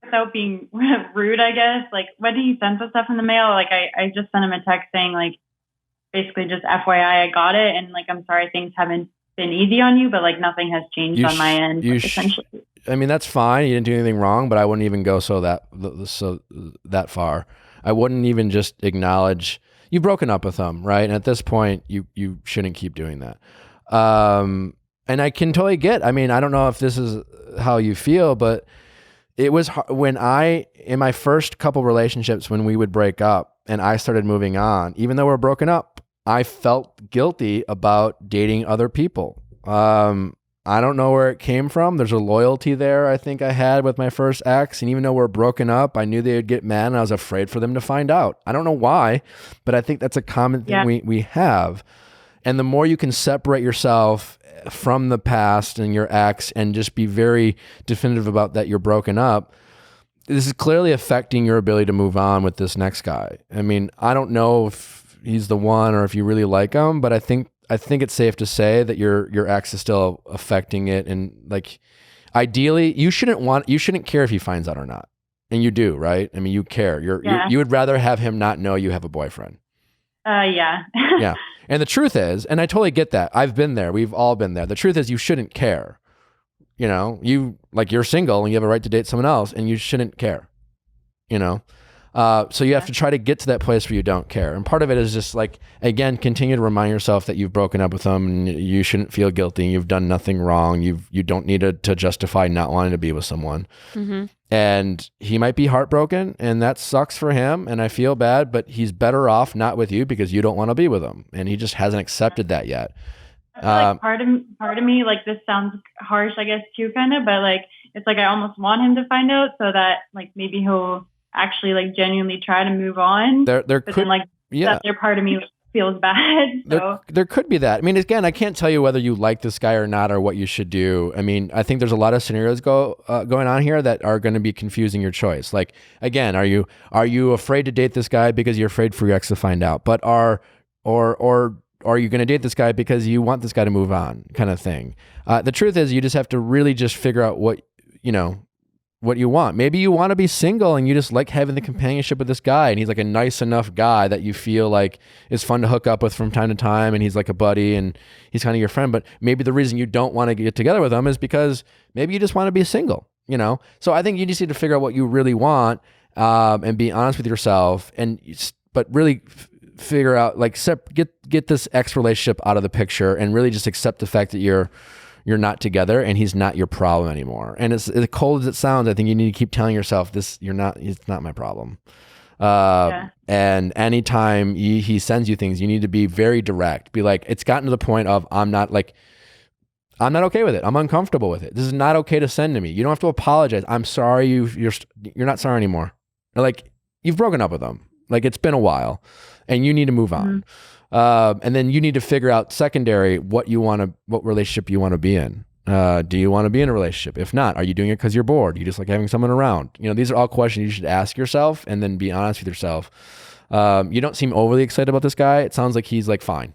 S7: without being rude, I guess. Like, when he sent the stuff in the mail, like I just sent him a text saying like, basically just FYI, I got it. And like, I'm sorry, things haven't been easy on you, but like nothing has changed on my end. Essentially.
S1: I mean, that's fine. You didn't do anything wrong, but I wouldn't even go that far. I wouldn't even just acknowledge you've broken up with them, right? And at this point, you shouldn't keep doing that. And I can totally get. I mean, I don't know if this is how you feel, but it was when in my first couple relationships, when we would break up and I started moving on, even though we're broken up, I felt guilty about dating other people. I don't know where it came from. There's a loyalty there I think I had with my first ex. And even though we're broken up, I knew they would get mad and I was afraid for them to find out. I don't know why, but I think that's a common thing we have. And the more you can separate yourself from the past and your ex and just be very definitive about that you're broken up, this is clearly affecting your ability to move on with this next guy. I mean, I don't know if he's the one or if you really like him, but I think it's safe to say that your ex is still affecting it. And like, ideally, you shouldn't care if he finds out or not. And you do, right? I mean, you care. You would rather have him not know you have a boyfriend.
S7: Yeah.
S1: Yeah. And the truth is, and I totally get that. I've been there. We've all been there. The truth is you shouldn't care. You're single and you have a right to date someone else and you shouldn't care, So you have to try to get to that place where you don't care. And part of it is just like, again, continue to remind yourself that you've broken up with them and you shouldn't feel guilty. You've done nothing wrong. You don't need to justify not wanting to be with someone. Mm-hmm. And he might be heartbroken and that sucks for him. And I feel bad, but he's better off not with you because you don't want to be with him. And he just hasn't accepted that yet.
S7: I feel like part of me, like, this sounds harsh, I guess, too, kind of, but like, it's like I almost want him to find out so that like maybe he'll actually like genuinely try to move on. There could, then, like, that their part of me feels bad. So.
S1: There could be that. I mean, again, I can't tell you whether you like this guy or not or what you should do. I mean, I think there's a lot of scenarios going on here that are going to be confusing your choice. Like, again, are you afraid to date this guy because you're afraid for your ex to find out? But are you going to date this guy because you want this guy to move on, kind of thing? The truth is, you just have to really just figure out what you want. Maybe you want to be single and you just like having the companionship with this guy and he's like a nice enough guy that you feel like is fun to hook up with from time to time and he's like a buddy and he's kind of your friend. But maybe the reason you don't want to get together with him is because maybe you just want to be single, So I think you just need to figure out what you really want and be honest with yourself but really figure out, like, get this ex relationship out of the picture and really just accept the fact that you're not together and he's not your problem anymore. And as cold as it sounds, I think you need to keep telling yourself it's not my problem. And anytime he sends you things, you need to be very direct. Be like, it's gotten to the point of, I'm I'm not okay with it. I'm uncomfortable with it. This is not okay to send to me. You don't have to apologize. I'm sorry. You're not sorry anymore. Like, you've broken up with them. Like, it's been a while and you need to move on. And then you need to figure out secondary what relationship you want to be in. Do you want to be in a relationship? If not, are you doing it because you're bored? You just like having someone around? You know, these are all questions you should ask yourself and then be honest with yourself. You don't seem overly excited about this guy. It sounds like he's like fine.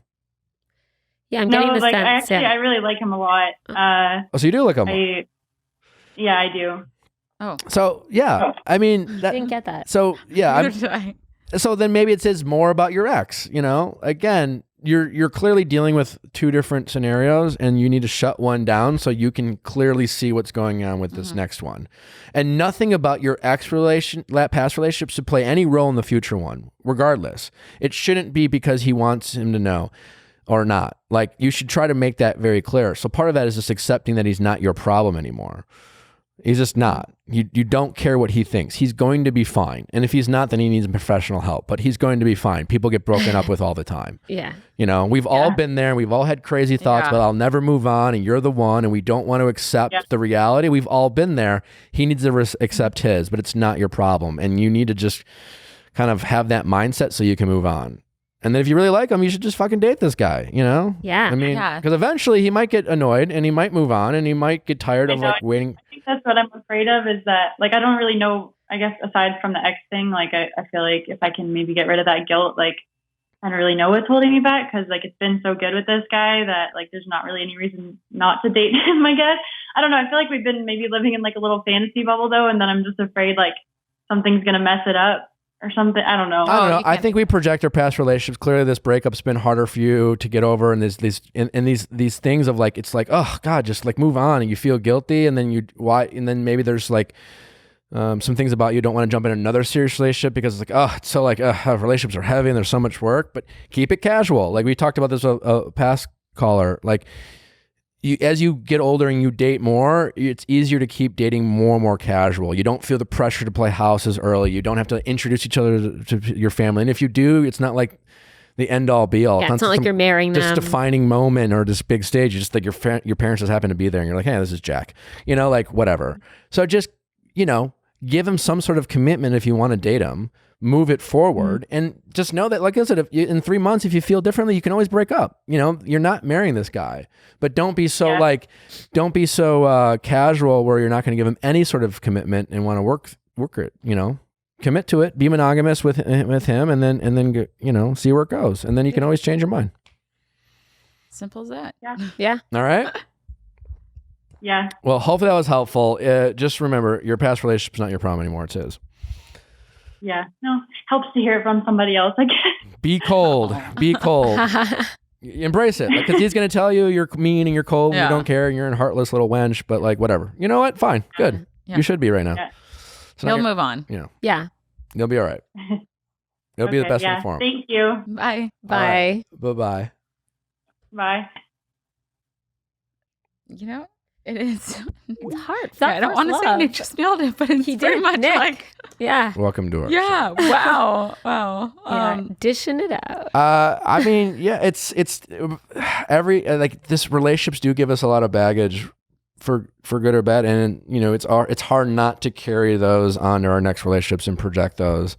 S4: Yeah, I'm getting the sense.
S7: I really like him a lot.
S1: So you do like him?
S7: Yeah, I do.
S5: Oh.
S1: So yeah, I mean,
S2: Didn't get that.
S1: So yeah, so then maybe it says more about your ex. You know, again, you're clearly dealing with two different scenarios, and you need to shut one down so you can clearly see what's going on with this next one. And nothing about your past relationship should play any role in the future one, regardless. It shouldn't be because he wants him to know or not. Like, you should try to make that very clear. So part of that is just accepting that he's not your problem anymore. He's just not. You don't care what he thinks. He's going to be fine. And if he's not, then he needs professional help. But he's going to be fine. People get broken up with all the time.
S4: Yeah.
S1: You know, we've all been there. We've all had crazy thoughts, but I'll never move on, and you're the one, and we don't want to accept the reality. We've all been there. He needs to accept his, but it's not your problem. And you need to just kind of have that mindset so you can move on. And then if you really like him, you should just fucking date this guy, you know?
S4: Yeah.
S1: I mean, because eventually he might get annoyed and he might move on and he might get tired of like waiting.
S7: I think that's what I'm afraid of, is that, like, I don't really know, I guess, aside from the ex thing, like, I feel like if I can maybe get rid of that guilt, like, I don't really know what's holding me back, because, like, it's been so good with this guy that, like, there's not really any reason not to date him, I guess. I don't know. I feel like we've been maybe living in, like, a little fantasy bubble, though, and then I'm just afraid, like, something's going to mess it up. Or something. I don't know.
S1: I think we project our past relationships. Clearly, this breakup's been harder for you to get over, and there's these things of like, it's like, oh God, just like move on, and you feel guilty, and then maybe there's like some things about you don't want to jump in another serious relationship because it's like, oh, it's so like relationships are heavy and there's so much work. But keep it casual. Like we talked about this a past caller. Like, as you get older and you date more, it's easier to keep dating more and more casual. You don't feel the pressure to play houses early. You don't have to introduce each other to your family. And if you do, it's not like the end all be all.
S4: Yeah, it's not like you're marrying them.
S1: This defining moment or this big stage. It's just like your parents just happen to be there and you're like, hey, this is Jack. You know, like whatever. So just, you know, give him some sort of commitment if you want to date him. Move it forward and just know that, like I said, in 3 months, if you feel differently, you can always break up. You know, you're not marrying this guy, but don't be so casual where you're not going to give him any sort of commitment and want to work it. You know, commit to it, be monogamous with him, and then you know, see where it goes, and then you can always change your mind.
S5: Simple as that.
S4: Yeah.
S1: All right.
S7: Yeah.
S1: Well, hopefully that was helpful. Just remember, your past relationship's not your problem anymore. It's his.
S7: Yeah. No, helps to hear it from somebody else, I guess.
S1: Be cold. Be cold. Embrace it. Because he's going to tell you you're mean and you're cold and you don't care and you're a heartless little wench, but like whatever. You know what? Fine. Good. You should be right now.
S7: Yeah.
S5: He'll move on.
S1: You know.
S4: Yeah.
S1: You'll be all right. You'll be the best one for him.
S7: Thank you.
S5: Bye.
S4: Bye.
S1: Bye-bye.
S7: Bye.
S5: You know, it is.
S4: It's hard. It's
S5: I don't want to say Nick just nailed it, but it's very much
S4: Nick.
S5: like.
S4: Yeah.
S1: Welcome to our
S5: Yeah. Wow. Wow.
S4: Dishing it out.
S1: I mean, yeah, it's every like this relationships do give us a lot of baggage for good or bad, and you know it's hard not to carry those on to our next relationships and project those.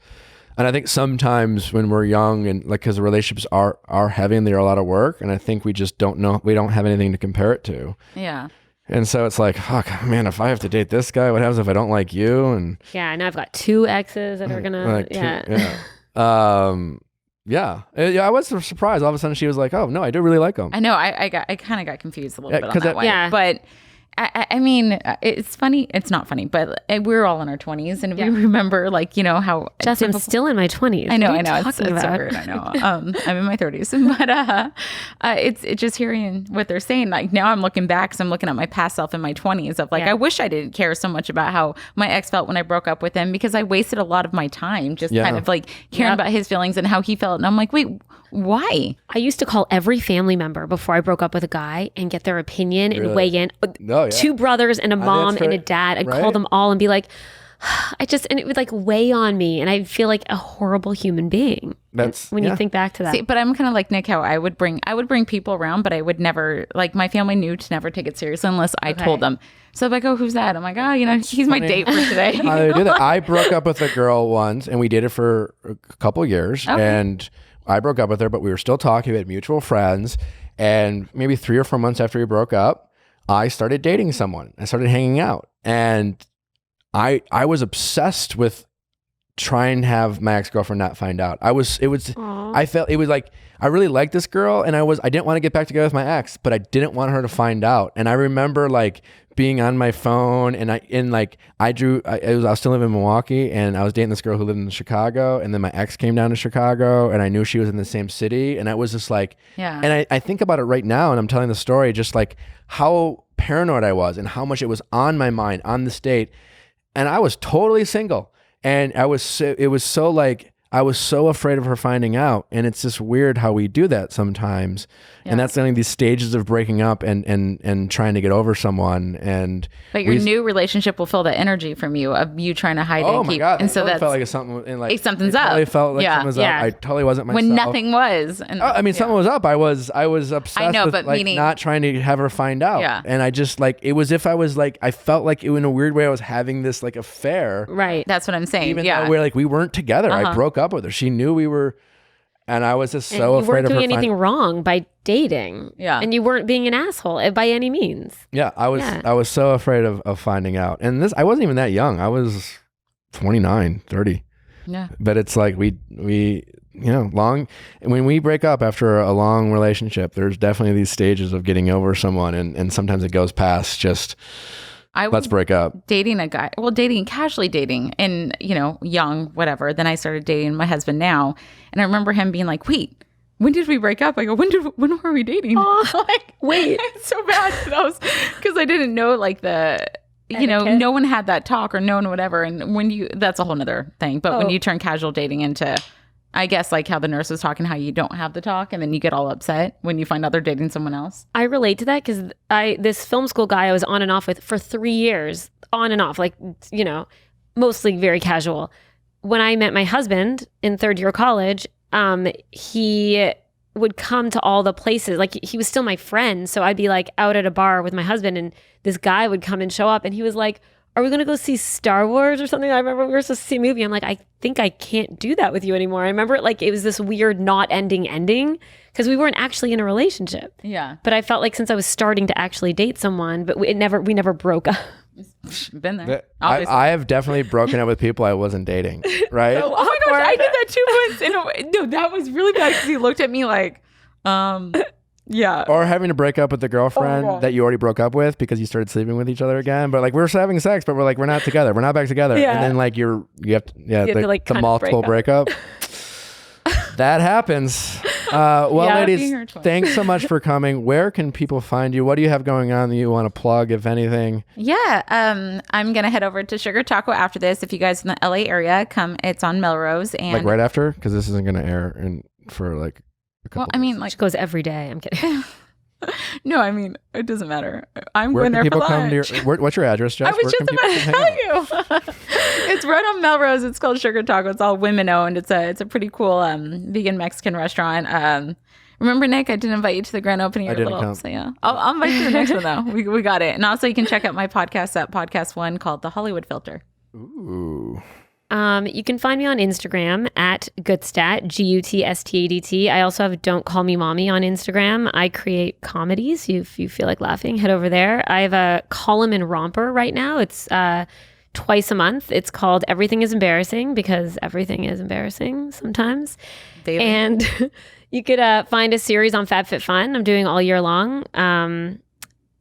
S1: And I think sometimes when we're young and like because the relationships are heavy and they're a lot of work, and I think we just don't have anything to compare it to.
S5: Yeah.
S1: And so it's like, fuck, man, if I have to date this guy, what happens if I don't like you? And
S4: yeah, now I've got 2 exes that are gonna
S1: I was surprised. All of a sudden she was like, oh no, I do really like him.
S5: I know. I kind of got confused a little bit on that one.
S4: Yeah.
S5: But I mean, it's funny. It's not funny, but we're all in our 20s, and we remember, like, you know how.
S4: Jess, I'm still in my 20s.
S5: I know.
S4: It's
S5: So weird. I know. I'm in my 30s, but it's just hearing what they're saying. Like now, I'm looking back, so I'm looking at my past self in my 20s of like, I wish I didn't care so much about how my ex felt when I broke up with him, because I wasted a lot of my time just kind of like caring about his feelings and how he felt, and I'm like, wait, why?
S4: I used to call every family member before I broke up with a guy and get their opinion and weigh in. 2 brothers and a mom and a dad. I'd call them all and be like, and it would like weigh on me, and I feel like a horrible human being.
S1: That's
S4: when you think back to that.
S5: See, but I'm kind of like Nick, how I would bring people around, but I would never, like, my family knew to never take it seriously unless I told them. So I'm like, oh, who's that? I'm like, oh, he's my date for today.
S1: I do that. I broke up with a girl once, and we dated for a couple of years, and I broke up with her, but we were still talking. We had mutual friends, and maybe 3 or 4 months after we broke up, I started dating someone. I started hanging out, and I was obsessed with trying to have my ex-girlfriend not find out. I felt it was like, I really liked this girl, and I didn't want to get back together with my ex, but I didn't want her to find out. And I remember like being on my phone, and I was still living in Milwaukee, and I was dating this girl who lived in Chicago, and then my ex came down to Chicago, and I knew she was in the same city, and I was just like, and I think about it right now, and I'm telling the story, just like how paranoid I was, and how much it was on my mind on this date, and I was totally single. And I was so afraid of her finding out. And it's just weird how we do that sometimes. Yeah. And that's only these stages of breaking up and trying to get over someone. But
S5: your new relationship will feel the energy from you of you trying to hide and keep.
S1: Oh my God.
S5: And so that
S1: felt like something's
S5: up.
S1: It felt like something was up. I totally wasn't myself.
S5: When nothing was. And,
S1: something was up. I was obsessed with not trying to have her find out. Yeah. And I just it was if I was I felt like in a weird way I was having this affair.
S5: Right. That's what I'm saying.
S1: Even though we weren't together. I broke up with her. She knew we were, and I was just so afraid of her.
S4: You weren't doing anything wrong by dating. Yeah. And you weren't being an asshole by any means.
S1: Yeah. I was so afraid of finding out. And I wasn't even that young. I was 29, 30. Yeah. But it's like we when we break up after a long relationship, there's definitely these stages of getting over someone. And sometimes it goes past just, let's break up.
S5: Dating a guy, casually dating and, young, whatever. Then I started dating my husband now. And I remember him being like, wait, when did we break up? I go, when were we dating? Wait. It's so bad. Because I didn't know no one had that talk or no one whatever. And that's a whole nother thing. But when you turn casual dating into, I guess how the nurse was talking, how you don't have the talk and then you get all upset when you find out they're dating someone else.
S4: I relate to that because this film school guy I was on and off with for 3 years, on and off, mostly very casual. When I met my husband in third year college, he would come to all the places. He was still my friend. So I'd be out at a bar with my husband and this guy would come and show up and he was like, are we going to go see Star Wars or something? I remember we were supposed to see a movie. I'm like, I think I can't do that with you anymore. I remember it was this weird not ending because we weren't actually in a relationship.
S5: Yeah.
S4: But I felt like since I was starting to actually date someone, but we never broke up.
S5: Been there.
S1: I have definitely broken up with people I wasn't dating, right?
S5: Oh my gosh, I did that 2 months in a way. No, that was really bad because he looked at me yeah.
S1: Or having to break up with the girlfriend that you already broke up with because you started sleeping with each other again. But we're having sex, but we're not together. We're not back together. Yeah. And then you have to the multiple breakup. That happens. Ladies, thanks so much for coming. Where can people find you? What do you have going on that you want to plug, if anything?
S5: Yeah. I'm going to head over to Sugar Taco after this. If you guys in the LA area come, it's on Melrose. And
S1: right after? Because this isn't going to air for
S4: Which goes every day. I'm kidding.
S5: No, it doesn't matter. I'm
S1: where
S5: going there
S1: people
S5: for lunch.
S1: What's your address, Jess?
S5: I was just about to tell you. It's right on Melrose. It's called Sugar Taco. It's all women owned. It's a pretty cool vegan Mexican restaurant. Remember, Nick, I didn't invite you to the grand opening.
S1: I didn't come.
S5: So yeah, I'll invite you to the next one though. We got it. And also you can check out my podcast at Podcast One called The Hollywood Filter.
S1: Ooh.
S4: You can find me on Instagram at Gutstadt, Gutstadt. I also have Don't Call Me Mommy on Instagram. I create comedies. If you feel like laughing, head over there. I have a column in Romper right now. It's twice a month. It's called Everything is Embarrassing because everything is embarrassing sometimes.
S5: Daily.
S4: And you could find a series on FabFitFun I'm doing all year long. And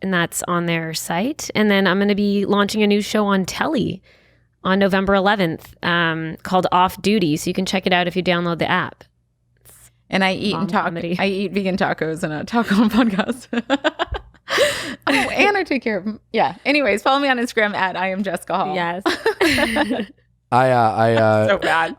S4: that's on their site. And then I'm going to be launching a new show on Telly on November 11th called Off Duty. So you can check it out if you download the app.
S5: And I eat I eat vegan tacos and a taco podcast. And I take care of them. Yeah. Anyways, follow me on Instagram at I am Jessica Hall.
S4: Yes.
S5: So bad.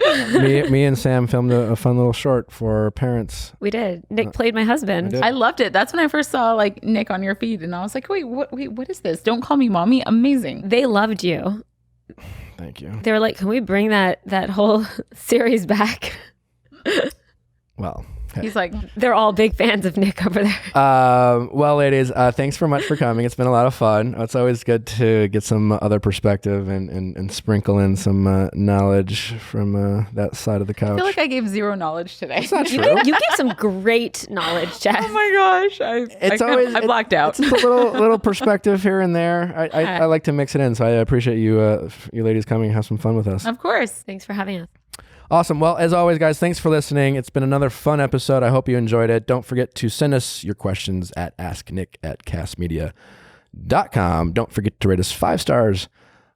S1: me and Sam filmed a fun little short for parents.
S4: We did. Nick played my husband.
S5: I loved it. That's when I first saw Nick on your feed and I was like, wait, what is this? Don't Call Me Mommy. Amazing.
S4: They loved you.
S1: Thank you.
S4: They were like, can we bring that whole series back?
S1: Well, hey.
S5: He's like,
S4: They're all big fans of Nick over there.
S1: Well, ladies, thanks so much for coming. It's been a lot of fun. It's always good to get some other perspective and sprinkle in some knowledge from that side of the couch.
S5: I feel like I gave zero knowledge today.
S1: It's not true.
S4: You gave some great knowledge, Jess.
S5: Oh my gosh. I blacked out.
S1: It's a little perspective here and there. I like to mix it in, so I appreciate you ladies coming and have some fun with us.
S5: Of course.
S4: Thanks for having us.
S1: Awesome. Well, as always, guys, thanks for listening. It's been another fun episode. I hope you enjoyed it. Don't forget to send us your questions at asknick@castmedia.com. Don't forget to rate us 5 stars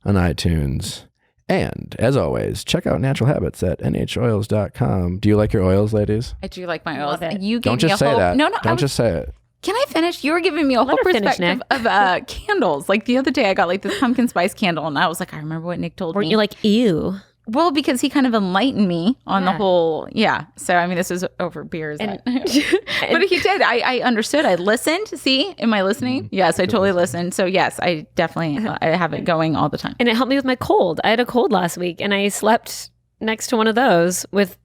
S1: on iTunes. And as always, check out Natural Habits at nhoils.com. Do you like your oils, ladies?
S5: I do like my oils.
S4: Love it.
S5: You
S1: Don't
S5: gave me
S1: just
S5: a
S1: say
S5: whole,
S1: that.
S5: No,
S1: Don't just say it.
S5: Can I finish? You were giving me a whole
S4: her finish,
S5: perspective of candles. Like the other day, I got like this pumpkin spice candle, and I was like, I remember what Nick told
S4: Weren't
S5: me.
S4: you like, ew?
S5: Well, because he kind of enlightened me on the
S4: Yeah.
S5: wole, So, I mean, this was over beers.
S4: And-
S5: but he did. I understood. I listened. See, am I listening? Yes, I totally listened. So, yes, I definitely I have it going all the time.
S4: And it helped me with my cold. I had a cold last week, and I slept next to one of those with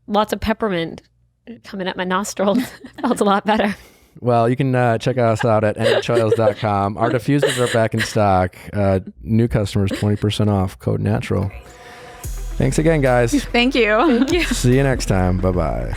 S4: lots of peppermint coming at my nostrils. Felt a lot better.
S1: Well, you can check us out at nhoils.com. Our diffusers are back in stock. New customers, 20% off, code NATURAL. Thanks again, guys.
S5: Thank you.
S1: See you next time. Bye-bye.